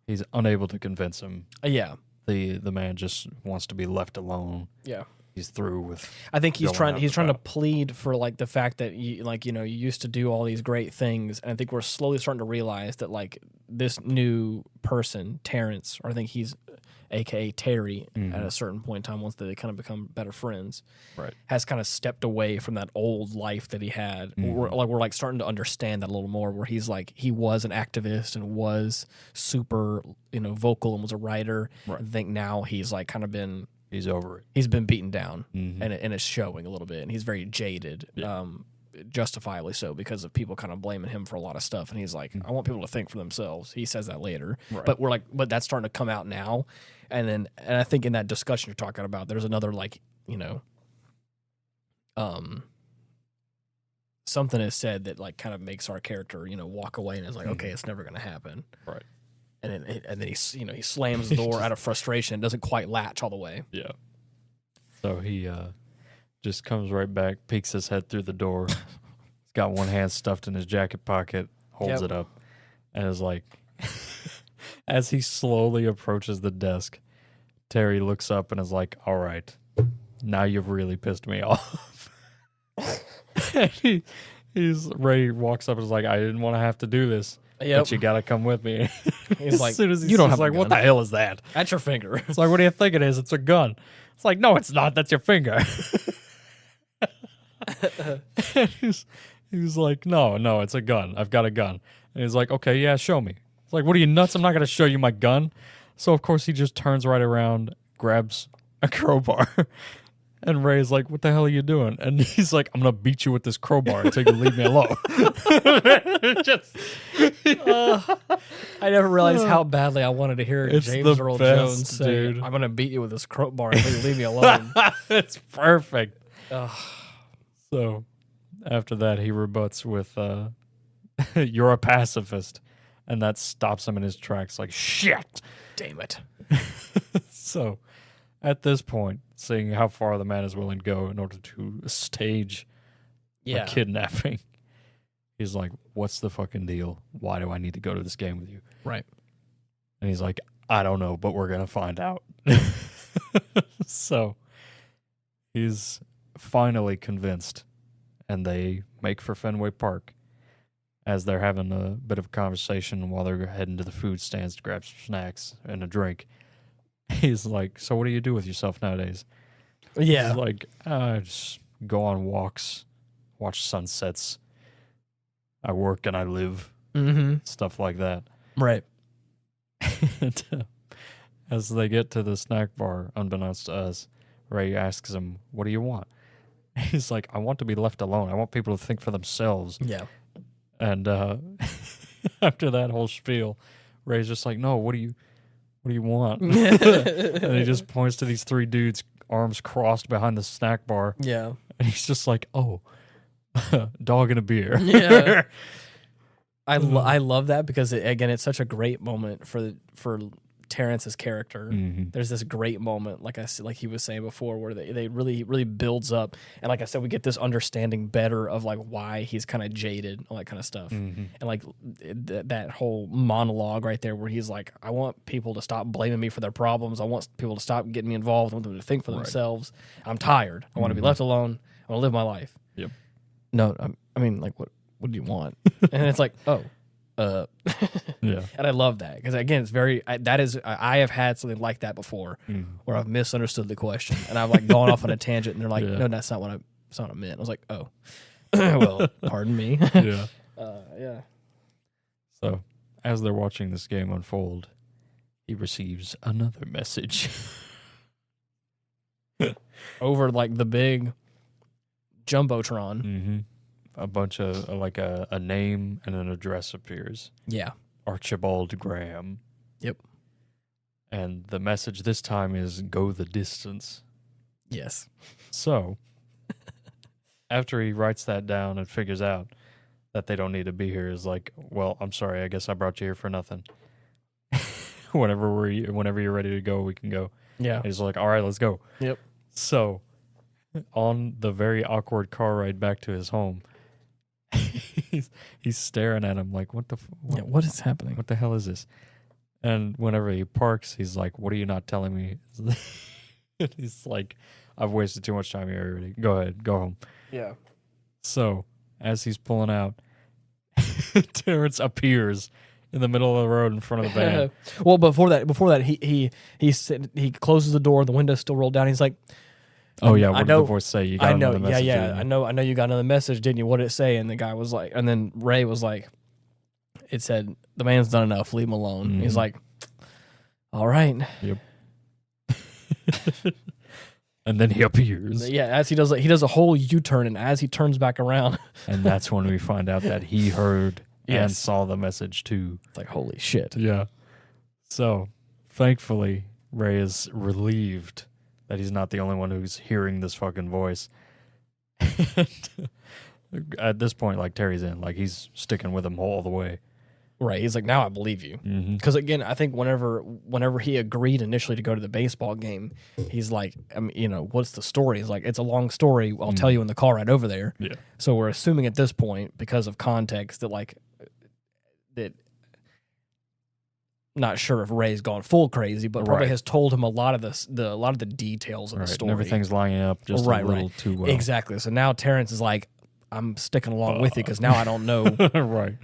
he's unable to convince him. Yeah. The man just wants to be left alone. Yeah. He's through with. I think he's trying to plead for, like, the fact that you used to do all these great things, and I think we're slowly starting to realize that, like, this new person, Terrence, or I think he's AKA Terry, at a certain point in time, once they kind of become better friends, right, has kind of stepped away from that old life that he had. We're starting to understand that a little more, where he's like, he was an activist and was super, vocal and was a writer. Right. I think now he's like kind of been. He's over it. He's been beaten down, and it's showing a little bit. And he's very jaded, justifiably so, because of people kind of blaming him for a lot of stuff. And he's like, I want people to think for themselves. He says that later, but but that's starting to come out now. And I think in that discussion you're talking about, there's another, like, something is said that like kind of makes our character, walk away and is like, okay, it's never going to happen. Right. And then he slams the door out of frustration. Doesn't quite latch all the way. Yeah. So he just comes right back, peeks his head through the door. He's got one hand stuffed in his jacket pocket, holds it up, and is like, as he slowly approaches the desk, Terry looks up and is like, all right, now you've really pissed me off. And Ray walks up and is like, I didn't want to have to do this. But you gotta come with me. He's like, as soon as you don't have like, a what gun. the hell is that? That's your finger. It's like, what do you think it is? It's a gun. It's like, no, it's not. That's your finger. And he's like, no, it's a gun. I've got a gun. And he's like, okay, yeah, show me. It's like, what are you, nuts? I'm not gonna show you my gun. So of course he just turns right around, grabs a crowbar. And Ray's like, what the hell are you doing? And he's like, I'm going to beat you with this crowbar until you leave me alone. I never realized how badly I wanted to hear It's James the Earl best, Jones say, dude. I'm going to beat you with this crowbar until you leave me alone. It's perfect. So after that, he rebuts with, you're a pacifist. And that stops him in his tracks like, shit. Damn it. So at this point, seeing how far the man is willing to go in order to stage a kidnapping, he's like, what's the fucking deal? Why do I need to go to this game with you? Right. And he's like, I don't know, but we're going to find out. So he's finally convinced, and they make for Fenway Park as they're having a bit of a conversation while they're heading to the food stands to grab some snacks and a drink. He's like, so what do you do with yourself nowadays? Yeah. He's like, I just go on walks, watch sunsets. I work and I live. Mm-hmm. Stuff like that. Right. And, as they get to the snack bar, unbeknownst to us, Ray asks him, what do you want? He's like, I want to be left alone. I want people to think for themselves. Yeah. And after that whole spiel, Ray's just like, no, what do you want? And he just points to these three dudes, arms crossed behind the snack bar. Yeah. And he's just like, oh, dog and a beer. Yeah. I love that because, again, it's such a great moment for Terrence's character. Mm-hmm. There's this great moment, like he was saying before, where they really builds up, and like I said, we get this understanding better of like why he's kind of jaded, all that kind of stuff, and like that whole monologue right there, where he's like, I want people to stop blaming me for their problems. I want people to stop getting me involved. I want them to think for themselves. I'm tired. I want to be left alone. I want to live my life. Yep. No, I mean, like, what do you want? And it's like, oh. Yeah. And I love that because, again, it's I have had something like that before where I've misunderstood the question and I've like gone off on a tangent and they're like, no, that's not what I meant. I was like, oh, well, pardon me. Yeah. Yeah. So as they're watching this game unfold, he receives another message over like the big jumbotron. Mm-hmm. A bunch of like a name and an address appears. Yeah. Archibald Graham. Yep. And the message this time is go the distance. Yes. So after he writes that down and figures out that they don't need to be here, is like, well, I'm sorry, I guess I brought you here for nothing. Whenever you're ready to go, we can go. Yeah. And he's like, all right, let's go. Yep. So on the very awkward car ride back to his home, he's staring at him like, what is happening? What the hell is this? And whenever he parks, he's like, what are you not telling me? He's like, I've wasted too much time here already. Go ahead, go home. Yeah. So as he's pulling out, Terrence appears in the middle of the road in front of the van. Well, before that, he closes the door. The window's still rolled down. He's like, oh yeah, what did the voice say? You got another message. Yeah. I know you got another message, didn't you? What did it say? And the guy was like, and then Ray was like, it said, the man's done enough, leave him alone. Mm-hmm. He's like, all right. Yep. And then he appears. Yeah, as he does a whole U-turn, and as he turns back around, and that's when we find out that he heard and saw the message too. It's like, holy shit. Yeah. So thankfully, Ray is relieved that he's not the only one who's hearing this fucking voice. at this point, like Terry's in, like he's sticking with him all the way. Right. He's like, now I believe you. Because again, I think whenever he agreed initially to go to the baseball game, he's like, what's the story? He's like, it's a long story. I'll tell you in the car right over there. Yeah. So we're assuming at this point, because of context, that not sure if Ray's gone full crazy, but probably has told him a lot of the details of the story. And everything's lining up just a little too well. Exactly. So now Terrence is like, I'm sticking along with you because now I don't know. Right.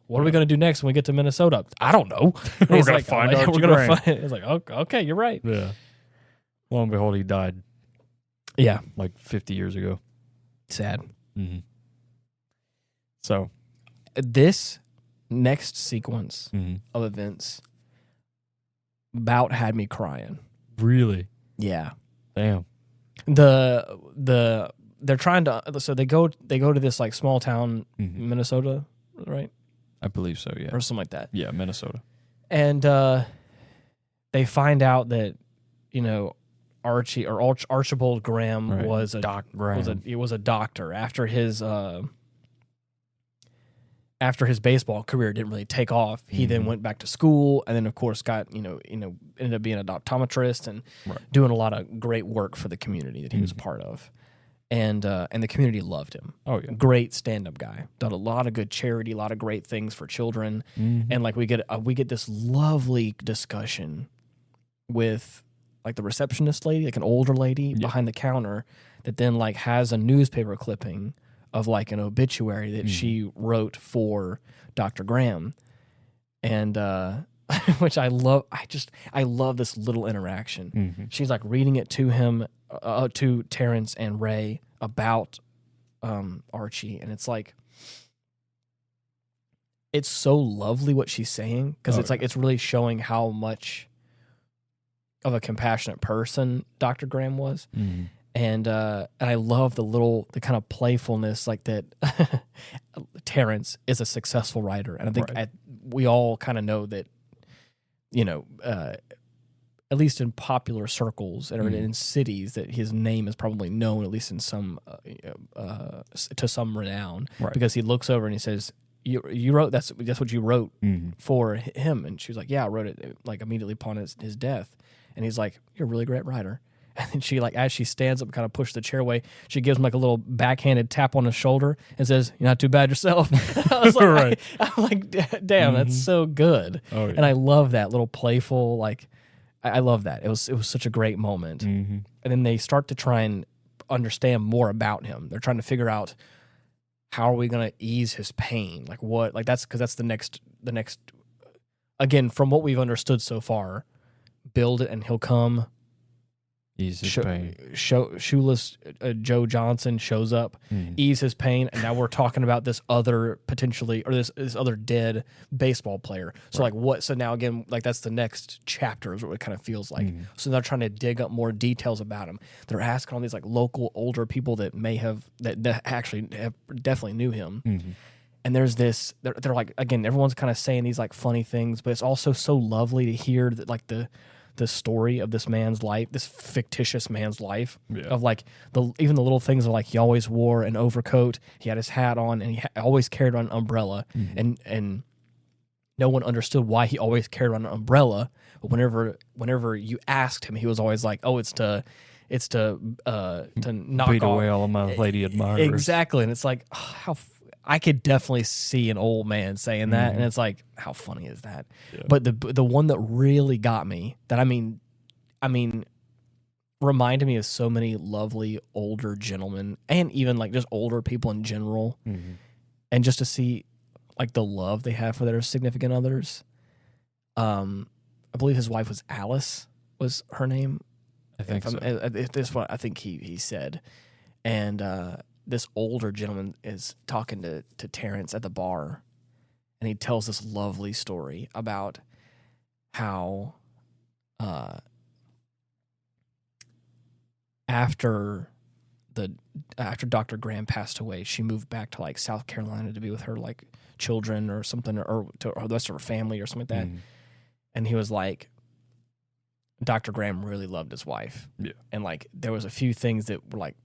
What are we going to do next when we get to Minnesota? I don't know. We're going to find out. We're going to find it. It's like, okay, you're right. Yeah. Lo and behold, he died. Yeah. Like 50 years ago. Sad. Mm-hmm. So. This next sequence of events about had me crying. Really? Yeah. Damn. They're trying to, so they go to this like small town, Minnesota, right? I believe so, yeah. Or something like that. Yeah, Minnesota. And they find out that, Archibald Graham was a doctor after his baseball career didn't really take off. He then went back to school and then of course got, ended up being an optometrist and doing a lot of great work for the community that he was a part of. And the community loved him. Oh yeah, great stand-up guy. Done a lot of good charity, a lot of great things for children. And like we get this lovely discussion with like the receptionist lady, like an older lady behind the counter, that then like has a newspaper clipping of like an obituary that she wrote for Dr. Graham, and which I love. I love this little interaction. She's like reading it to him. To Terrence and Ray about Archie, and it's like it's so lovely what she's saying because it's really showing how much of a compassionate person Dr. Graham was, and I love the kind of playfulness like that. Terrence is a successful writer, and I think we all kind of know that, at least in popular circles and in cities, that his name is probably known, at least in some to some renown, because he looks over and he says, "You wrote that's what you wrote for him," and she was like, "Yeah, I wrote it like immediately upon his death," and he's like, "You're a really great writer." And then she, like, as she stands up and kind of pushes the chair away, she gives him like a little backhanded tap on his shoulder and says, "You're not too bad yourself." I was like, I'm like, damn, that's so good. Oh, yeah. And I love that little playful, like. I love that. It was such a great moment. And then they start to try and understand more about him. They're trying to figure out, how are we going to ease his pain? Like what? Like that's because that's the next. Again, from what we've understood so far, build it and he'll come. Ease his pain. Shoeless Joe Johnson shows up, ease his pain, and now we're talking about this other this other dead baseball player. So like what? So now again, like that's the next chapter is what it kind of feels like. So they're trying to dig up more details about him. They're asking all these like local older people that may have that actually have definitely knew him. And there's this. They're like, again, everyone's kind of saying these like funny things, but it's also so lovely to hear that like the story of this man's life, this fictitious man's life, of like even the little things of like he always wore an overcoat, he had his hat on, and he always carried on an umbrella, and no one understood why he always carried on an umbrella. But whenever you asked him, he was always like, "Oh, it's to knock beat off away all of my lady admirers." Exactly, and it's like how. I could definitely see an old man saying that, and it's like, how funny is that? Yeah. But the one that really got me, that I mean, reminded me of so many lovely older gentlemen, and even like just older people in general, and just to see like the love they have for their significant others. I believe his wife was Alice, was her name. I think so. This is what I think he said, and. This older gentleman is talking to Terrence at the bar, and he tells this lovely story about how after Dr. Graham passed away, she moved back to like South Carolina to be with her like children or something, or the rest of her family or something like that. And he was like, Dr. Graham really loved his wife. Yeah. And like there was a few things that were like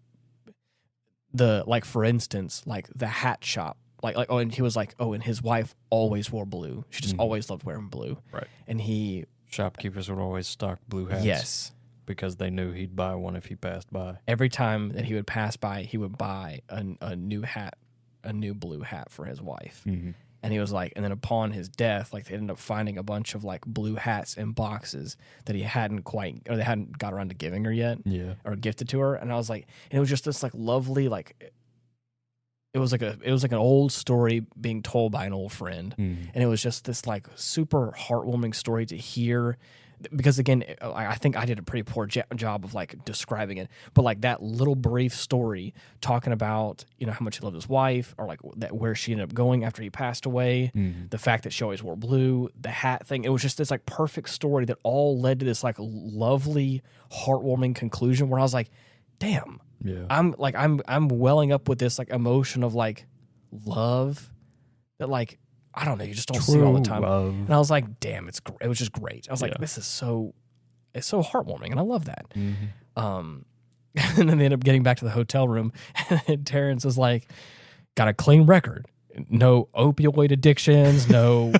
for instance, like the hat shop, and he was like, and his wife always wore blue. She just always loved wearing blue. Right. And shopkeepers would always stock blue hats. Yes. Because they knew he'd buy one if he passed by. Every time that he would pass by, he would buy a new hat, a new blue hat for his wife. Mm-hmm. And he was like, and then upon his death, like they ended up finding a bunch of like blue hats in boxes that they hadn't got around to giving her yet. Yeah. Or gifted to her. And I was like, and it was just this like lovely, like, it was like an old story being told by an old friend. Mm-hmm. And it was just this like super heartwarming story to hear. Because again, I think I did a pretty poor job of like describing it, but like that little brief story talking about, you know, how much he loved his wife, or like that where she ended up going after he passed away, the fact that she always wore blue, the hat thing. It was just this like perfect story that all led to this like lovely, heartwarming conclusion where I was like, damn, I'm welling up with this like emotion of like love that like, I don't know, you just don't see all the time. Love. And I was like, damn, it was just great. I was like, this is it's so heartwarming, and I love that. Mm-hmm. And then they end up getting back to the hotel room, and Terrence is like, got a clean record. No opioid addictions, no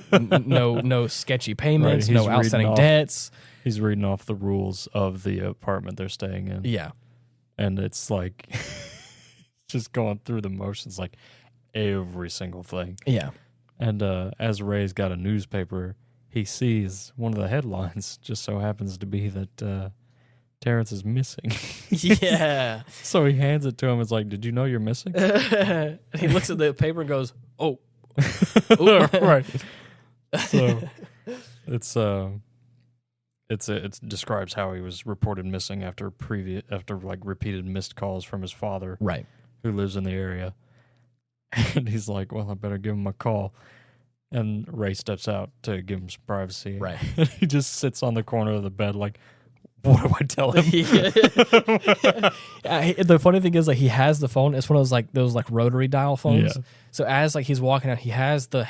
sketchy payments, no outstanding debts. He's reading off the rules of the apartment they're staying in. Yeah. And it's like, just going through the motions, like every single thing. Yeah. And as Ray's got a newspaper, he sees one of the headlines just so happens to be that Terrence is missing. Yeah. So he hands it to him. It's like, did you know you're missing? He looks at the paper and goes, oh. Right. So it describes how he was reported missing after like repeated missed calls from his father. Right. Who lives in the area. And he's like, well, I better give him a call. And Ray steps out to give him some privacy. Right. And he just sits on the corner of the bed like, what do I tell him? The funny thing is, like, he has the phone. It's one of those rotary dial phones. Yeah. So as like he's walking out, he has the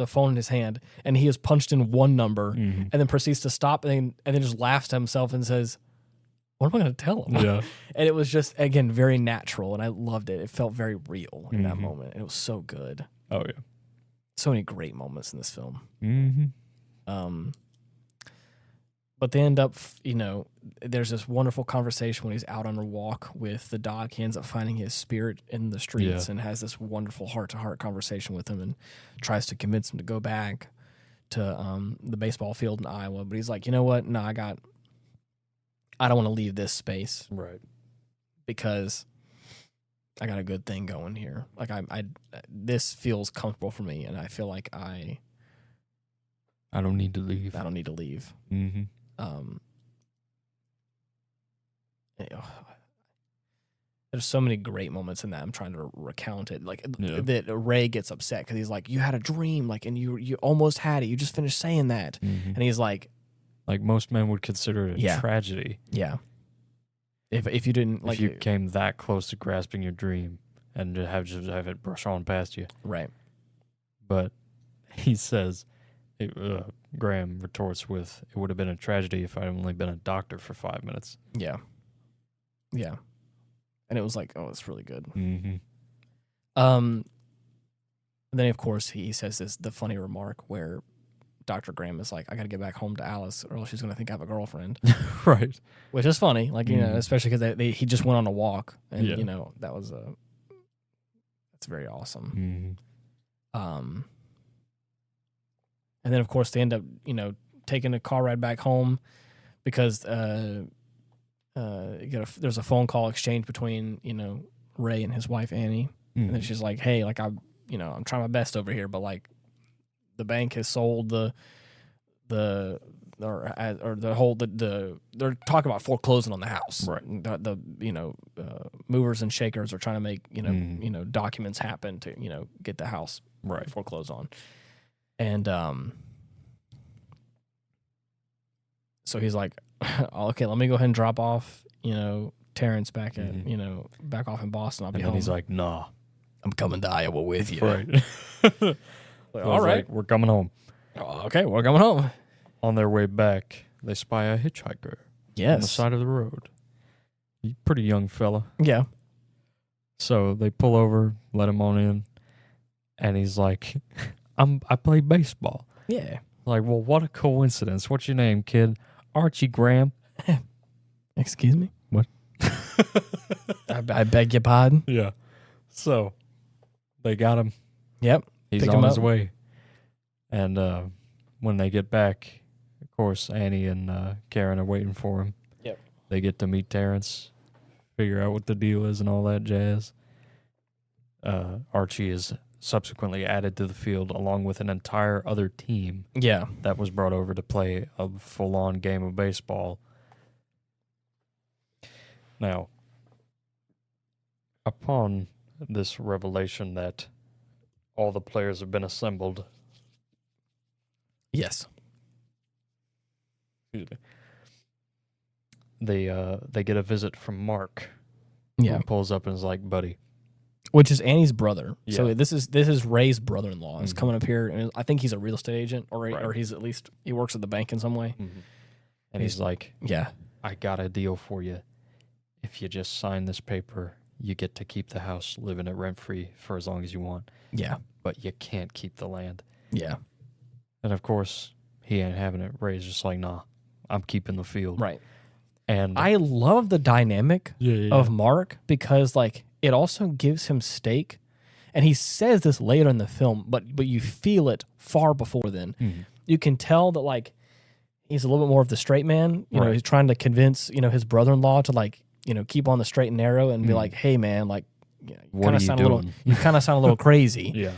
phone in his hand, and he has punched in one number, and then proceeds to stop, and then just laughs to himself and says, what am I going to tell him? Yeah. And it was just, again, very natural, and I loved it. It felt very real in that moment, and it was so good. Oh, yeah. So many great moments in this film. Mm-hmm. But they end up, there's this wonderful conversation when he's out on a walk with the dog. He ends up finding his spirit in the streets and has this wonderful heart-to-heart conversation with him and tries to convince him to go back to the baseball field in Iowa. But he's like, you know what? No, I don't want to leave this space, right? Because I got a good thing going here. Like this feels comfortable for me, and I feel like I don't need to leave. I don't need to leave. Mm-hmm. There's so many great moments in that. I'm trying to recount it. Like that Ray gets upset because he's like, "You had a dream, like, and you almost had it. You just finished saying that," and he's like. Like most men would consider it a tragedy. Yeah. If you didn't like, if you came that close to grasping your dream and to have it brush on past you, right? But he says, Graham retorts with, "It would have been a tragedy if I'd only been a doctor for 5 minutes." Yeah. Yeah. And it was like, oh, it's really good. Mm-hmm. And then of course he says the funny remark where Dr. Graham is like, I got to get back home to Alice or else she's going to think I have a girlfriend. Right. Which is funny. Like, especially because he just went on a walk and, that was that's very awesome. Mm-hmm. And then of course they end up, taking a car ride back home because, there's a phone call exchange between, Ray and his wife, Annie. And then she's like, hey, like I'm trying my best over here, but like, the bank has sold they're talking about foreclosing on the house. Right. The movers and shakers are trying to make, documents happen to, get the house foreclosed on. And so he's like, okay, let me go ahead and drop off, Terrence back at, back off in Boston. I'll be home. And he's like, nah, I'm coming to Iowa with you. Right. Like, all right. Like, we're coming home. Oh, okay, we're coming home. On their way back, they spy a hitchhiker. Yes. On the side of the road. Pretty young fella. Yeah. So they pull over, let him on in, and he's like, I play baseball. Yeah. Like, well, what a coincidence. What's your name, kid? Archie Graham. Excuse me? What? I beg your pardon? Yeah. So they got him. Yep. He's Picked on him his up. way. And when they get back, of course, Annie and Karen are waiting for him. Yep. They get to meet Terrence, figure out what the deal is and all that jazz. Archie is subsequently added to the field along with an entire other team. Yeah. That was brought over to play a full-on game of baseball. Now, upon this revelation that all the players have been assembled, Yes. they get a visit from Mark. Yeah. Who pulls up and is like, buddy. Which is Annie's brother. Yeah. So this is Ray's brother-in-law. He's Mhm. coming up here, and I think he's a real estate agent, or Right. he's at least he works at the bank in some way. Mm-hmm. And he's like, Yeah. I got a deal for you. If you just sign this paper, you get to keep the house, living it rent-free for as long as you want. Yeah. But you can't keep the land. Yeah. And of course, he ain't having it. Ray's just like, nah, I'm keeping the field. Right. And I love the dynamic of Mark because like it also gives him stake, and he says this later in the film, but you feel it far before then. Mm-hmm. You can tell that like he's a little bit more of the straight man. You know, he's trying to convince his brother-in-law to like keep on the straight and narrow and be like, hey man, like you kind of sound a little crazy. Yeah.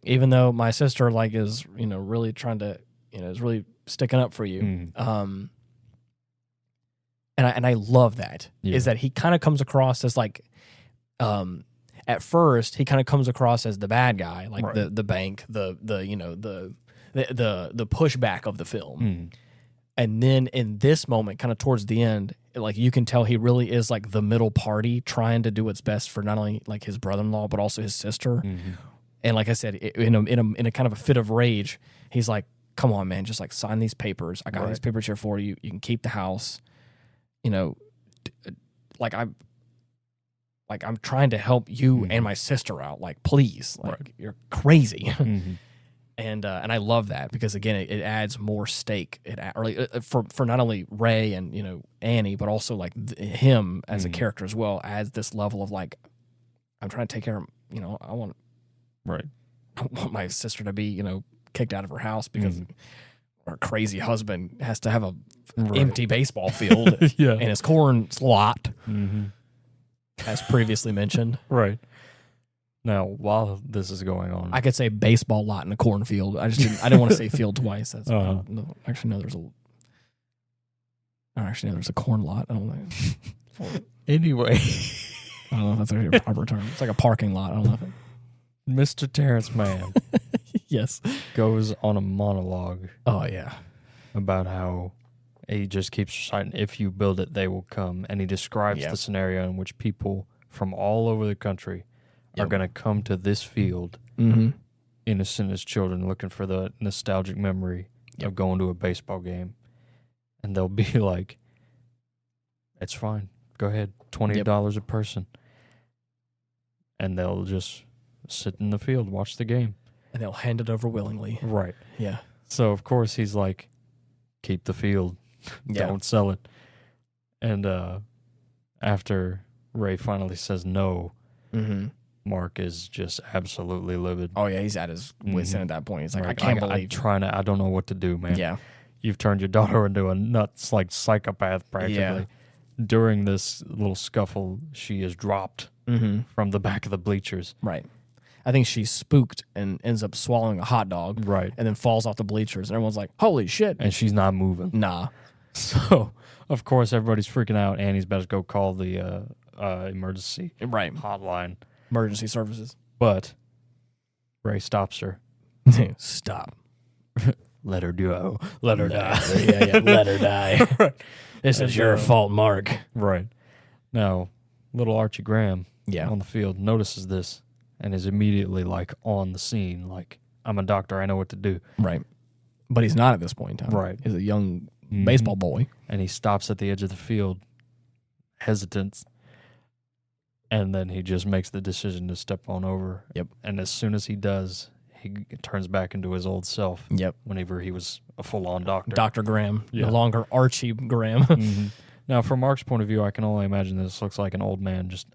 Even though my sister like is really trying to is really sticking up for you. Mm. And I love that is that he kind of comes across as like, at first he kind of comes across as the bad guy, like the bank, the pushback of the film. Mm. And then in this moment, kind of towards the end, like you can tell he really is like the middle party trying to do what's best for not only like his brother-in-law, but also his sister. Mm-hmm. And like I said, in a kind of a fit of rage, he's like, come on, man, just like sign these papers. I got these papers here for you. You can keep the house. I'm trying to help you and my sister out. Like, please, like you're crazy. Mm-hmm. And I love that because again, it adds more stake. For not only Ray and Annie, but also like him as a character as well, adds this level of like, I'm trying to take care of. I want my sister to be kicked out of her house because her crazy husband has to have a empty baseball field in his corn lot, as previously mentioned. Right. Now, while this is going on, I could say baseball lot in a cornfield. I didn't want to say field twice. That's no, actually no. There's a corn lot. I don't know. Anyway, I don't know if that's actually a proper term. It's like a parking lot. I don't know if it. Mr. Terrence Mann yes goes on a monologue. Oh yeah, about how he just keeps reciting, if you build it, they will come. And he describes the scenario in which people from all over the country are going to come to this field, innocent as children, looking for the nostalgic memory of going to a baseball game. And they'll be like, it's fine. Go ahead. $20 a person. And they'll just sit in the field, watch the game. And they'll hand it over willingly. Right. Yeah. So, of course, he's like, keep the field. Don't sell it. And after Ray finally says no, Mark is just absolutely livid. Oh, yeah. He's at his wit's end at that point. He's like, I can't believe. I don't know what to do, man. Yeah. You've turned your daughter into a nuts, like, psychopath, practically. Yeah. During this little scuffle, she is dropped from the back of the bleachers. Right. I think she's spooked and ends up swallowing a hot dog. Right. And then falls off the bleachers. And everyone's like, holy shit. And she's not moving. Nah. So, of course, everybody's freaking out. Annie's about to go call the emergency hotline. Emergency services. But Ray stops her. Stop. Let her go. Let her die. Yeah. Let her die. Right. This is your fault, Mark. Right. Now, little Archie Graham on the field notices this and is immediately like on the scene. Like, I'm a doctor. I know what to do. Right. But he's not at this point in time. Right. He's a young baseball boy. And he stops at the edge of the field, hesitant. And then he just makes the decision to step on over. Yep. And as soon as he does, he turns back into his old self. Yep. Whenever he was a full-on doctor. Dr. Graham, Yeah. no longer Archie Graham. Mm-hmm. Now, from Mark's point of view, I can only imagine this looks like an old man just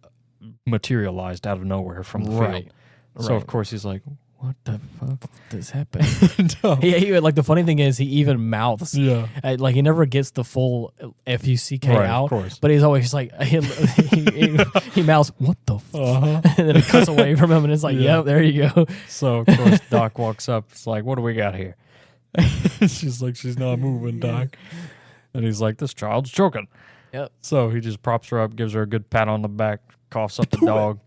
materialized out of nowhere from the field. So, of course, he's like, what the fuck? This happened. No. He, like, the funny thing is, he even mouths. Yeah. Like, he never gets the full F-U-C-K out. Of course. But he's always like, he mouths, what the fuck? And then it cuts away from him, and it's like, yep, there you go. So, of course, Doc walks up. It's like, what do we got here? She's like, she's not moving, Doc. And he's like, this child's choking. Yep. So he just props her up, gives her a good pat on the back, coughs up the dog,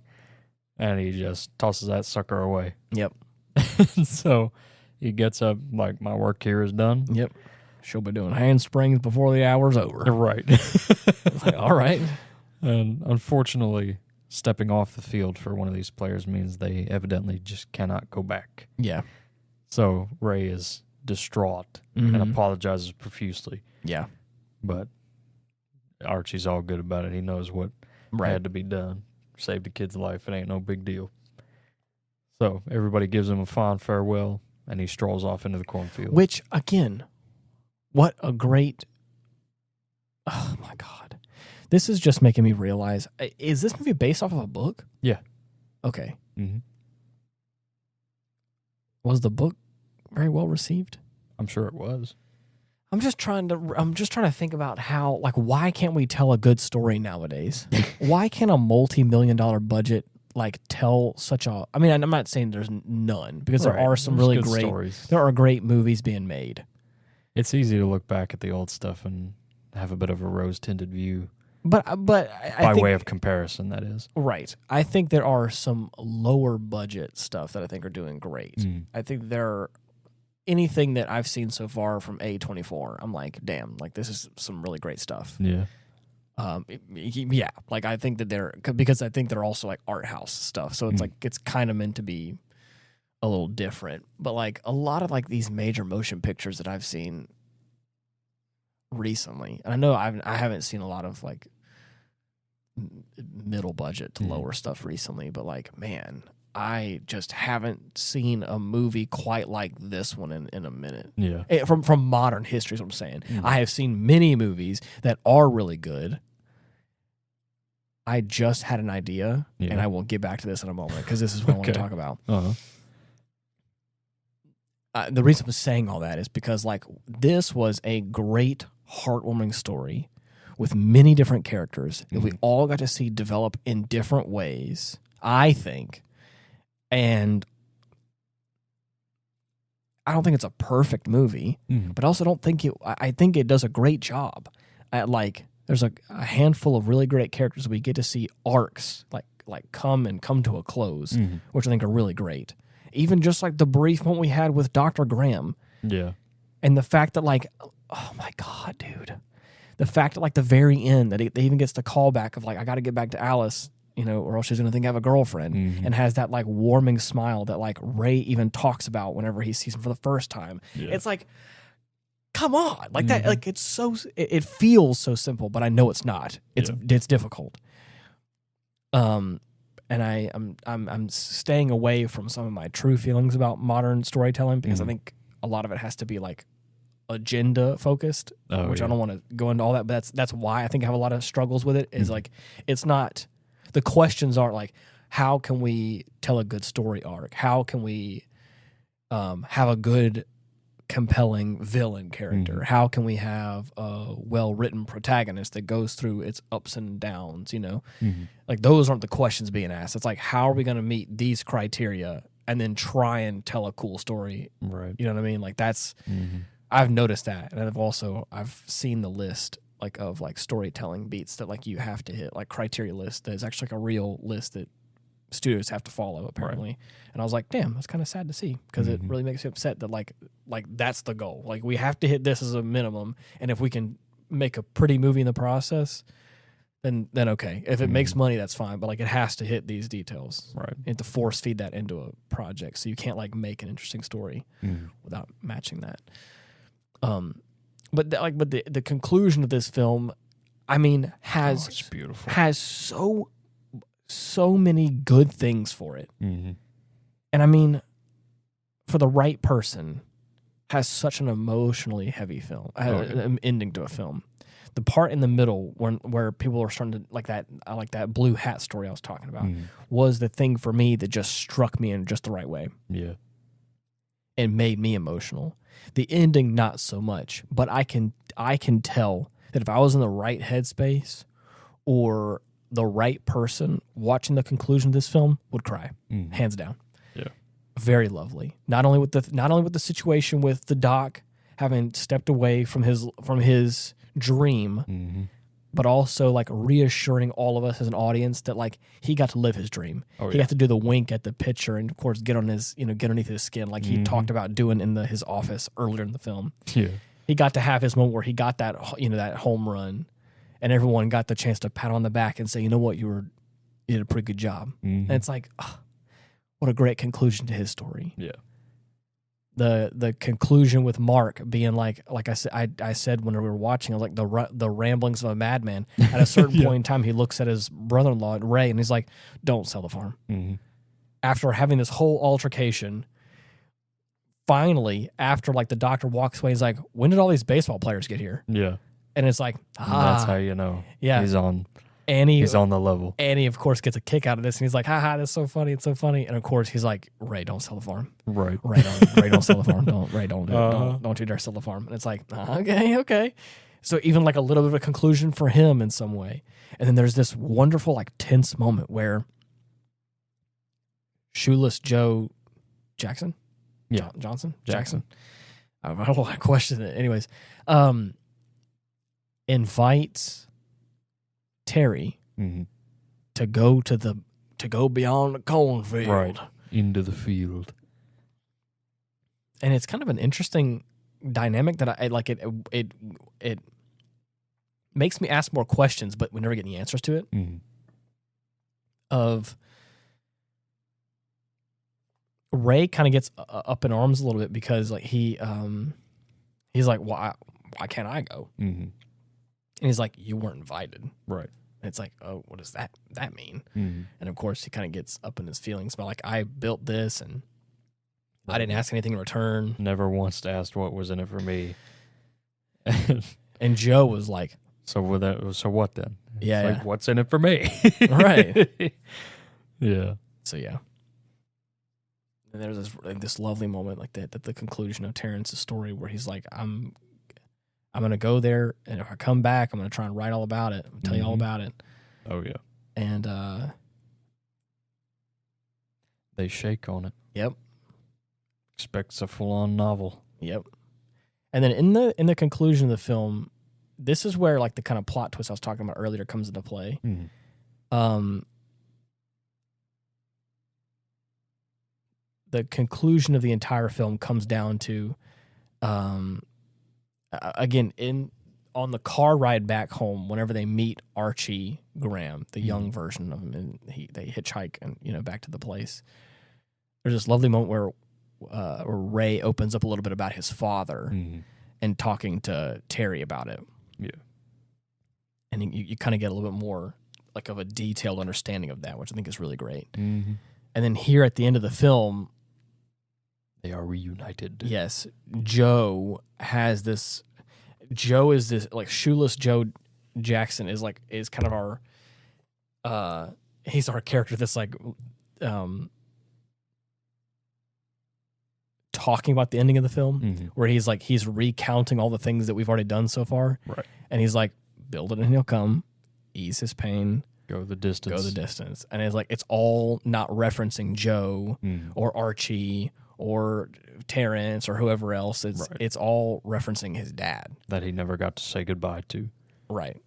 and he just tosses that sucker away. Yep. So he gets up, like, my work here is done. Yep. She'll be doing handsprings before the hour's over. Right. Like, all right. And unfortunately, stepping off the field for one of these players means they evidently just cannot go back. Yeah. So Ray is distraught and apologizes profusely. Yeah. But Archie's all good about it. He knows what had to be done. Saved a kid's life. It ain't no big deal. So everybody gives him a fond farewell, and he strolls off into the cornfield. Which, again, what a great... Oh, my God. This is just making me realize, is this movie based off of a book? Yeah. Okay. Mm-hmm. Was the book very well received? I'm sure it was. I'm just trying to think about how, like, why can't we tell a good story nowadays? Why can't a multi-million-dollar budget, like, tell such a... I mean, I'm not saying there's none, because there are some really great stories. There are great movies being made. It's easy to look back at the old stuff and have a bit of a rose-tinted view. But I by way of comparison, that is. Right. I think there are some lower budget stuff that I think are doing great. I think there are... Anything that I've seen so far from A24, I'm like, damn, like, this is some really great stuff. Yeah. Yeah. Like, I think that because I think they're also like art house stuff. So it's like, it's kind of meant to be a little different. But like a lot of like these major motion pictures that I've seen recently, and I know I haven't seen a lot of like middle budget to lower stuff recently, but like, man, I just haven't seen a movie quite like this one in a minute. Yeah. From modern history is what I'm saying. I have seen many movies that are really good. I just had an idea, and I will get back to this in a moment, because this is what I want to talk about. The reason I'm saying all that is because, like, this was a great, heartwarming story with many different characters that we all got to see develop in different ways, I think. And I don't think it's a perfect movie, but I also don't think I think it does a great job at, like, there's a handful of really great characters we get to see arcs like come to a close, which I think are really great. Even just like the brief moment we had with Dr. Graham. Yeah. And the fact that, like, oh my God, dude. The fact that, like, the very end that they even gets the callback of, like, I got to get back to Alice, you know, or else she's going to think I have a girlfriend, and has that, like, warming smile that, like, Ray even talks about whenever he sees him for the first time. Yeah. It's like, come on. Like, that, like, it's so, it feels so simple, but I know it's not. It's difficult. And I'm staying away from some of my true feelings about modern storytelling, because I think a lot of it has to be, like, agenda focused, which I don't want to go into all that, but that's why I think I have a lot of struggles with it, is like, it's not... The questions aren't like, how can we tell a good story arc? How can we have a good, compelling villain character? How can we have a well-written protagonist that goes through its ups and downs, you know? Like, those aren't the questions being asked. It's like, how are we going to meet these criteria and then try and tell a cool story? Right. You know what I mean? Like, that's... I've noticed that. And I've seen the list like of like storytelling beats that like you have to hit, like criteria list. There's actually like a real list that studios have to follow, apparently. Right. And I was like, damn, that's kind of sad to see, because it really makes me upset that like that's the goal. Like, we have to hit this as a minimum, and if we can make a pretty movie in the process, then okay. If it makes money, that's fine, but like, it has to hit these details. Right. You have to force feed that into a project, so you can't like make an interesting story without matching that. But the conclusion of this film, I mean, has it's beautiful. Has so so many good things for it. Mm-hmm. And I mean, for the right person, has such an emotionally heavy film, ending to a film. The part in the middle where people are starting to like that blue hat story I was talking about was the thing for me that just struck me in just the right way. Yeah. And made me emotional. The ending, not so much, but I can tell that if I was in the right headspace or the right person watching the conclusion of this film would cry, hands down. Yeah. Very lovely. Not only with the situation with the doc having stepped away from his dream, but also like reassuring all of us as an audience that like he got to live his dream. He got to do the wink at the picture and of course get underneath his skin like he talked about doing in his office earlier in the film. Yeah. He got to have his moment where he got that that home run, and everyone got the chance to pat on the back and say, you know what, you did a pretty good job. And it's like, what a great conclusion to his story. Yeah. The conclusion with Mark being like I said when we were watching, like the ramblings of a madman. At a certain point in time, he looks at his brother-in-law Ray, and he's like, "Don't sell the farm." After having this whole altercation, finally, after like the doctor walks away, he's like, "When did all these baseball players get here?" Yeah, and it's like, that's how you know. Yeah, he's on the level. Annie, of course, gets a kick out of this, and he's like, "Ha, that's so funny! It's so funny!" And of course, he's like, "Ray, don't sell the farm. Right, Ray, don't sell the farm. Don't you dare sell the farm." And it's like, okay. So even like a little bit of a conclusion for him in some way, and then there's this wonderful like tense moment where Shoeless Joe Jackson, Jackson. I don't want to question it. Anyways, invites Terry to go beyond the cornfield, right into the field, and it's kind of an interesting dynamic that I like. It makes me ask more questions, but we never get any answers to it. Of Ray kind of gets up in arms a little bit because like he's like, why can't I go? And he's like, you weren't invited, right? And it's like, oh, what does that mean? And of course, he kind of gets up in his feelings about like, I built this and I didn't ask anything in return. Never once asked what was in it for me. And Joe was like, so what then? Yeah, like, what's in it for me? Right. Yeah. So yeah. And there's this lovely moment like that at the conclusion of Terrence's story where he's like, I'm gonna go there, and if I come back, I'm gonna try and write all about it, tell you all about it. Oh yeah. And they shake on it. Yep. Expects a full-on novel. Yep. And then in the conclusion of the film, this is where like the kind of plot twist I was talking about earlier comes into play. The conclusion of the entire film comes down to, again, on the car ride back home, whenever they meet Archie Graham, the young version of him, and they hitchhike and back to the place. There's this lovely moment where Ray opens up a little bit about his father and talking to Terry about it. Yeah, and you kind of get a little bit more like of a detailed understanding of that, which I think is really great. And then here at the end of the film, they are reunited. Yes. Joe is this like Shoeless Joe Jackson is kind of our he's our character that's like talking about the ending of the film where he's recounting all the things that we've already done so far. Right. And he's like, build it and he'll come, ease his pain. Go the distance. And it's all not referencing Joe or Archie or Terrence or whoever else. It's all referencing his dad. That he never got to say goodbye to. Right.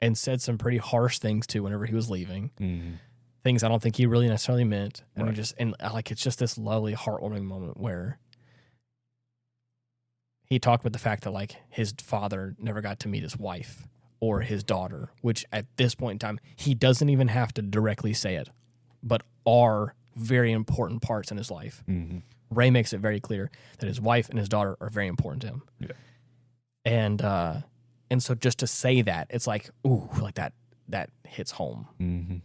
And said some pretty harsh things too whenever he was leaving. Things I don't think he really necessarily meant. And it's just this lovely, heartwarming moment where he talked about the fact that like his father never got to meet his wife or his daughter, which at this point in time, he doesn't even have to directly say it, but are very important parts in his life. Ray makes it very clear that his wife and his daughter are very important to him. Yeah. And so just to say that, it's like, ooh, like that hits home.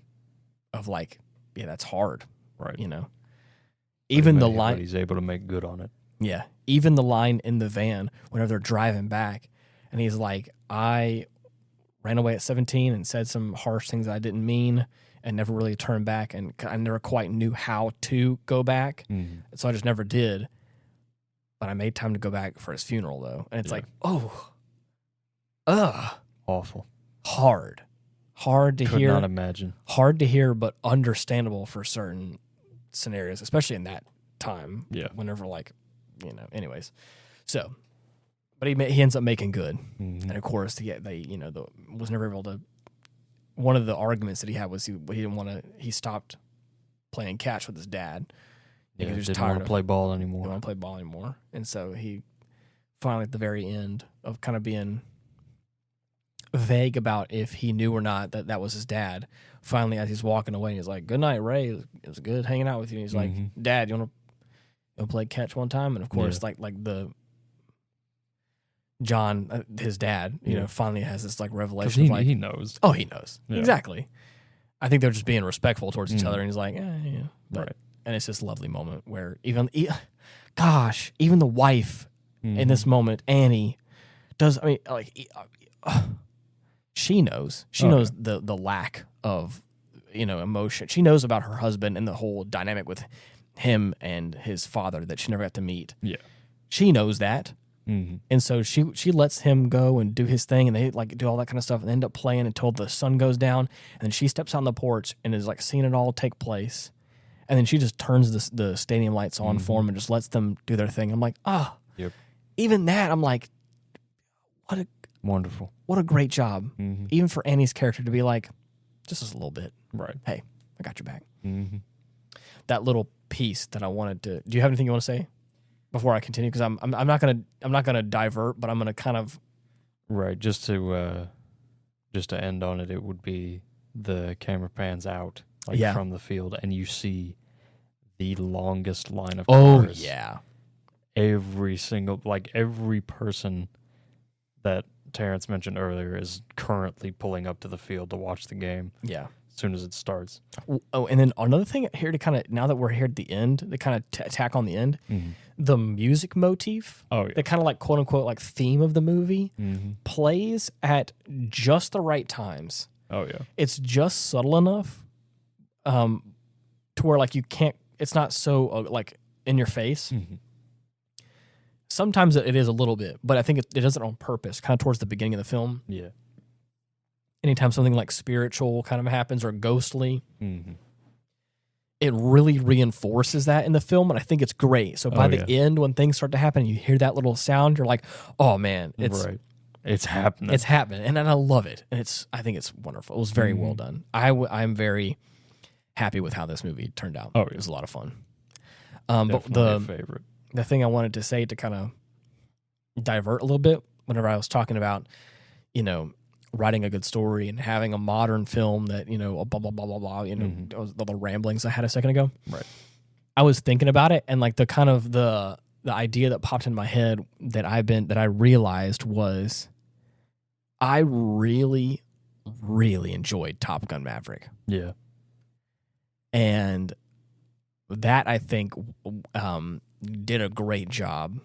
of like, yeah, that's hard, Right. you know. But Even the line, but he's able to make good on it. yeah, even the line in the van whenever they're driving back, and he's like, I ran away at 17 and said some harsh things I didn't mean and never really turned back, and I never quite knew how to go back, so I just never did. But I made time to go back for his funeral, though, and it's like, awful, hard to hear. Could not imagine. Hard to hear, but understandable for certain scenarios, especially in that time. Yeah. Whenever, like, you know, anyways. So, but he ends up making good. And of course, was never able to. One of the arguments that he had was he didn't want to. He stopped playing catch with his dad. Yeah, he was didn't tired want to play ball anymore. Didn't want to play ball anymore, and so he finally, at the very end of kind of being vague about if he knew or not that was his dad. Finally, as he's walking away, he's like, "Good night, Ray. It was good hanging out with you." And he's like, "Dad, you want to play catch one time?" And of course, like the John, his dad, you know, finally has this like revelation. He knows. Oh, he knows exactly. I think they're just being respectful towards each other, and he's like, yeah. But, right. And it's this lovely moment where even the wife in this moment, Annie, does. I mean, like. She knows. She knows the lack of, you know, emotion. She knows about her husband and the whole dynamic with him and his father that she never got to meet. Yeah. She knows that. And so she lets him go and do his thing, and they like do all that kind of stuff, and they end up playing until the sun goes down, and then she steps on the porch and is like seeing it all take place, and then she just turns the stadium lights on for them and just lets them do their thing. I'm like, even that, I'm like, what a wonderful. What a great job. Even for Annie's character to be like, just a little bit. Right. Hey, I got your back. That little piece that I wanted to. Do you have anything you want to say before I continue? Because I'm not gonna divert, but I'm gonna kind of. Right. Just to end on it, it would be the camera pans out from the field, and you see the longest line of cars. Oh yeah. Every person that Terrence mentioned earlier is currently pulling up to the field to watch the game. Yeah. As soon as it starts. Oh, and then another thing here to kind of, now that we're here at the end, the kind of tack on the end, the music motif, the kind of like quote unquote like theme of the movie plays at just the right times. Oh yeah. It's just subtle enough to where like you can't, it's not so like in your face. Sometimes it is a little bit, but I think it does it on purpose, kind of towards the beginning of the film. Yeah. Anytime something like spiritual kind of happens or ghostly, it really reinforces that in the film, and I think it's great. So by the end, when things start to happen, you hear that little sound, you're like, oh man, it's happening. It's happening, and I love it. And I think it's wonderful. It was very well done. I'm very happy with how this movie turned out. It was a lot of fun. But a favorite. The thing I wanted to say to kind of divert a little bit, whenever I was talking about, you know, writing a good story and having a modern film that, you know, blah, blah, blah, blah, blah, you know, all the ramblings I had a second ago. Right. I was thinking about it, and like the kind of the idea that popped in my head that I realized was I really, really enjoyed Top Gun Maverick. Yeah. And that, I think, did a great job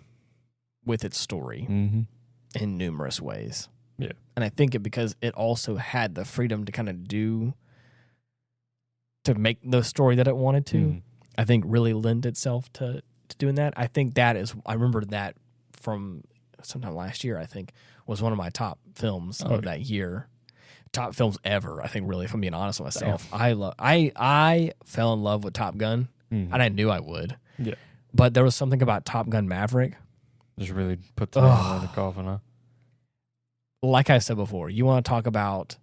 with its story in numerous ways. Yeah. And I think because it also had the freedom to kind of to make the story that it wanted to, I think really lend itself to doing that. I think I remember that from sometime last year, I think, was one of my top films of that year. Top films ever, I think, really, if I'm being honest with myself. I fell in love with Top Gun, and I knew I would. Yeah. But there was something about Top Gun Maverick. Just really put the nail in the coffin, huh? Like I said before, you want to talk about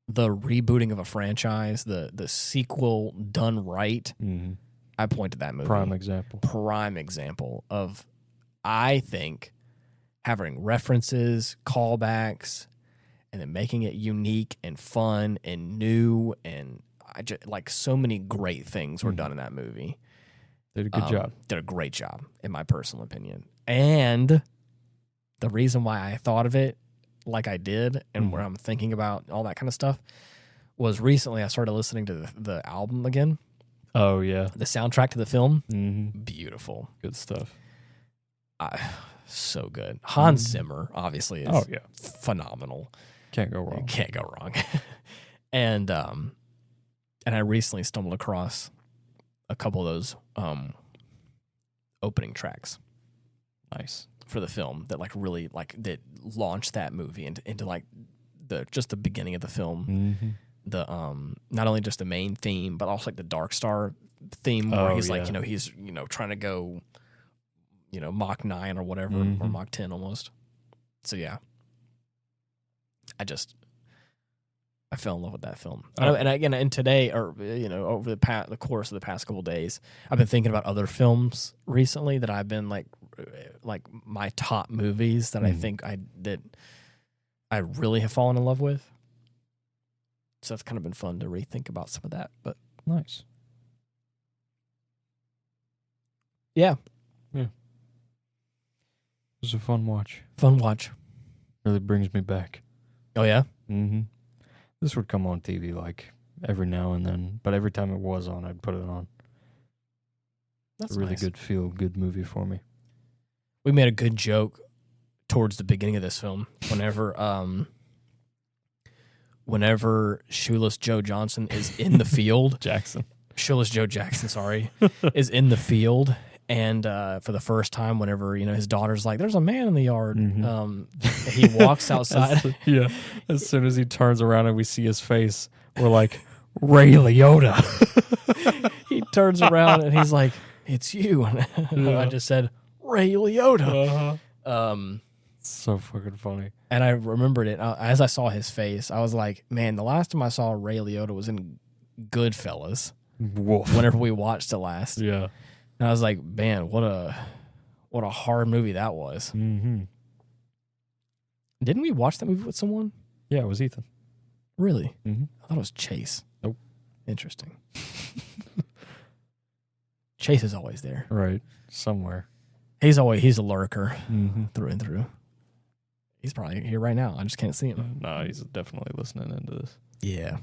the rebooting of a franchise, the sequel done right. I point to that movie. Prime example of, I think, having references, callbacks, and then making it unique and fun and new, and I just like so many great things were done in that movie. Did a good job. Did a great job, in my personal opinion. And the reason why I thought of it like I did, and where I'm thinking about all that kind of stuff, was recently I started listening to the album again. Oh, yeah. The soundtrack to the film. Mm-hmm. Beautiful. Good stuff. So good. Hans Zimmer, obviously, is phenomenal. Can't go wrong. Can't go wrong. And I recently stumbled across a couple of those opening tracks. Nice. For the film that like really like that launched that movie into like the beginning of the film. Mm-hmm. The not only just the main theme, but also like the Dark Star theme where he's like, he's trying to go Mach 9 or whatever, or Mach 10 almost. So yeah. I fell in love with that film. And today, or over the course of the past couple of days, I've been thinking about other films recently that I've been like my top movies that I think I really have fallen in love with. So it's kind of been fun to rethink about some of that. But nice. Yeah. Yeah. It was a fun watch. Fun watch. Really brings me back. Oh yeah? Mm-hmm. This would come on TV like every now and then, but every time it was on, I'd put it on. That's a really nice. good feel-good movie for me. We made a good joke towards the beginning of this film whenever Shoeless Joe Johnson is in the field. Shoeless Joe Jackson, sorry, is in the field. And for the first time, whenever, his daughter's like, there's a man in the yard, he walks outside. As soon as he turns around and we see his face, we're like, Ray Liotta. He turns around and he's like, it's you. And I just said, Ray Liotta. So fucking funny. And I remembered it. As I saw his face, I was like, man, the last time I saw Ray Liotta was in Goodfellas. Woof. Whenever we watched it last. Yeah. And I was like, man, what a hard movie that was. Mm-hmm. Didn't we watch that movie with someone? Yeah, it was Ethan. Really? Mm-hmm. I thought it was Chase. Nope. Interesting. Chase is always there. Right. Somewhere. He's a lurker through and through. He's probably here right now. I just can't see him. No, he's definitely listening into this. Yeah.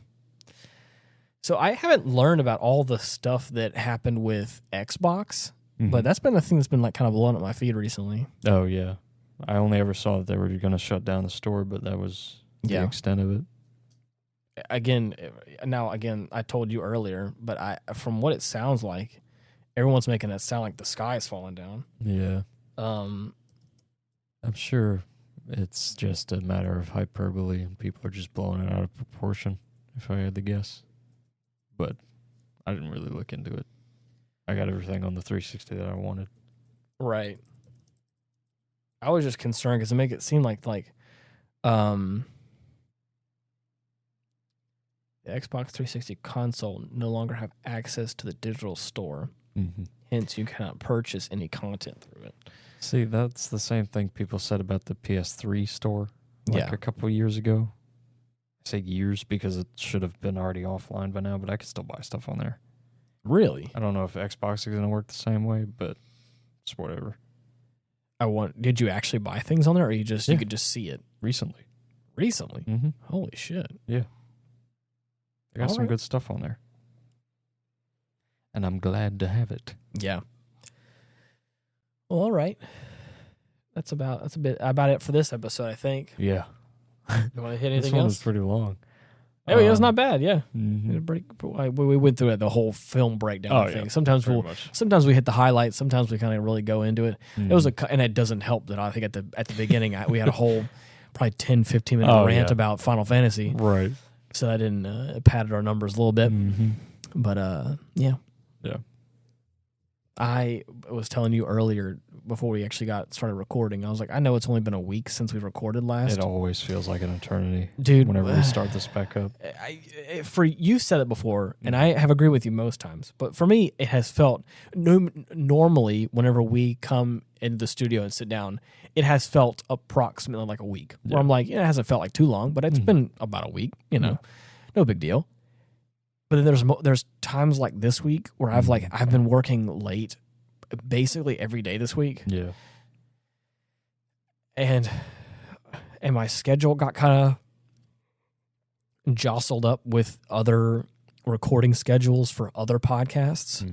So I haven't learned about all the stuff that happened with Xbox, but that's been the thing that's been like kind of blowing up my feed recently. Oh, yeah. I only ever saw that they were going to shut down the store, but that was the extent of it. Again, I told you earlier, but from what it sounds like, everyone's making it sound like the sky is falling down. Yeah. I'm sure it's just a matter of hyperbole and people are just blowing it out of proportion, if I had to guess. But I didn't really look into it. I got everything on the 360 that I wanted. Right. I was just concerned because it make it seem like the Xbox 360 console no longer have access to the digital store. Mm-hmm. Hence, you cannot purchase any content through it. See, that's the same thing people said about the PS3 store a couple of years ago. I say years because it should have been already offline by now, but I can still buy stuff on there. Really? I don't know if Xbox is going to work the same way, but it's whatever. Did you actually buy things on there, or you could just see it? Recently? Mm-hmm. Holy shit. Yeah. I got some good stuff on there. And I'm glad to have it. Yeah. Well, all right. That's about it for this episode, I think. Yeah. You want to hit anything else? This one was pretty long. Oh, it was not bad. Yeah. Mm-hmm. We went through the whole film breakdown thing. Sometimes we hit the highlights. Sometimes we kind of really go into it. Mm-hmm. It was and it doesn't help that I think at the beginning we had a whole probably 10, 15 minute rant about Final Fantasy. Right. So I didn't padded our numbers a little bit. Mm-hmm. But yeah. Yeah. I was telling you earlier before we actually started recording, I was like, I know it's only been a week since we recorded last. It always feels like an eternity, dude. Whenever we start this back up, you said it before, and I have agreed with you most times. But for me, it has felt normally whenever we come into the studio and sit down, it has felt approximately like a week. Yeah. Where I'm like, it hasn't felt like too long, but it's been about a week. No big deal. But then there's times like this week where I've been working late, basically every day this week. Yeah. And my schedule got kind of jostled up with other recording schedules for other podcasts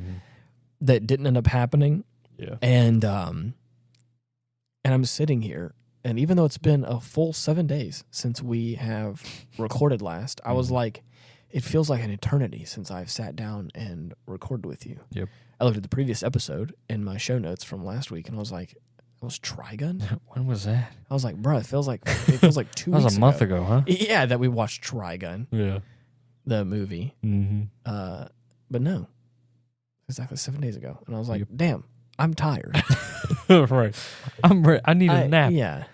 that didn't end up happening. Yeah. And I'm sitting here, and even though it's been a full 7 days since we have recorded last, I was like, it feels like an eternity since I've sat down and recorded with you. Yep. I looked at the previous episode in my show notes from last week, and I was like, it was Trigun? When was that? I was like, bro, it feels like 2 That weeks ago. was a month ago, huh? Yeah, that we watched Trigun, Yeah. the movie. But no, exactly 7 days ago. And I was like, damn, I'm tired. Right. I need a nap. Yeah.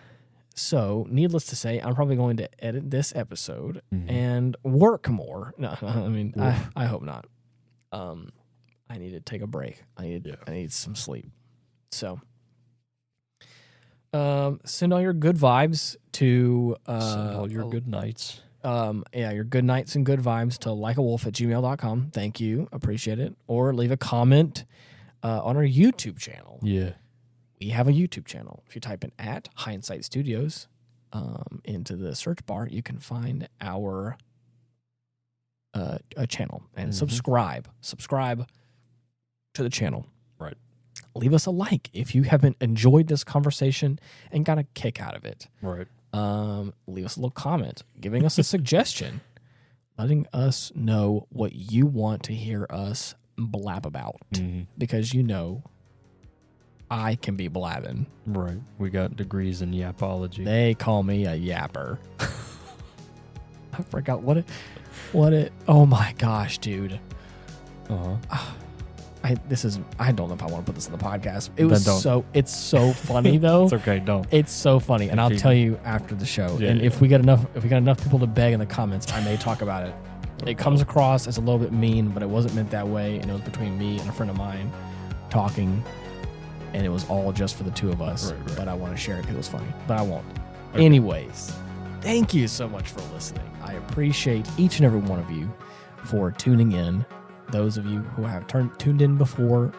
So, needless to say, I'm probably going to edit this episode and work more. No, I mean, I hope not. I need to take a break. I need some sleep. So, send all your good vibes to Send all your good nights. Your good nights and good vibes to likeawolf@gmail.com. Thank you. Appreciate it. Or leave a comment on our YouTube channel. Yeah. We have a YouTube channel. If you type in @Hindsight Studios into the search bar, you can find our a channel and subscribe. Subscribe to the channel. Right. Leave us a like if you haven't enjoyed this conversation and got a kick out of it. Right. Leave us a little comment, giving us a suggestion, letting us know what you want to hear us blab about. Because I can be blabbing. Right. We got degrees in yapology. They call me a yapper. I forgot what it. Oh my gosh, dude. I don't know if I want to put this in the podcast. It's so funny though. It's okay, don't. It's so funny, and I'll tell you after the show. If we get enough people to beg in the comments, I may talk about it. It comes across as a little bit mean, but it wasn't meant that way, and it was between me and a friend of mine talking. And it was all just for the two of us. Right. But I want to share it because it was funny. But I won't. Okay. Anyways, thank you so much for listening. I appreciate each and every one of you for tuning in. Those of you who have tuned in before,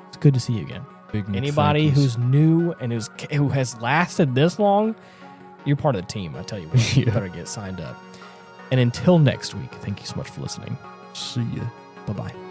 it's good to see you again. Anybody who's new and who has lasted this long, you're part of the team. I tell you what, you better get signed up. And until next week, thank you so much for listening. See ya. Bye-bye.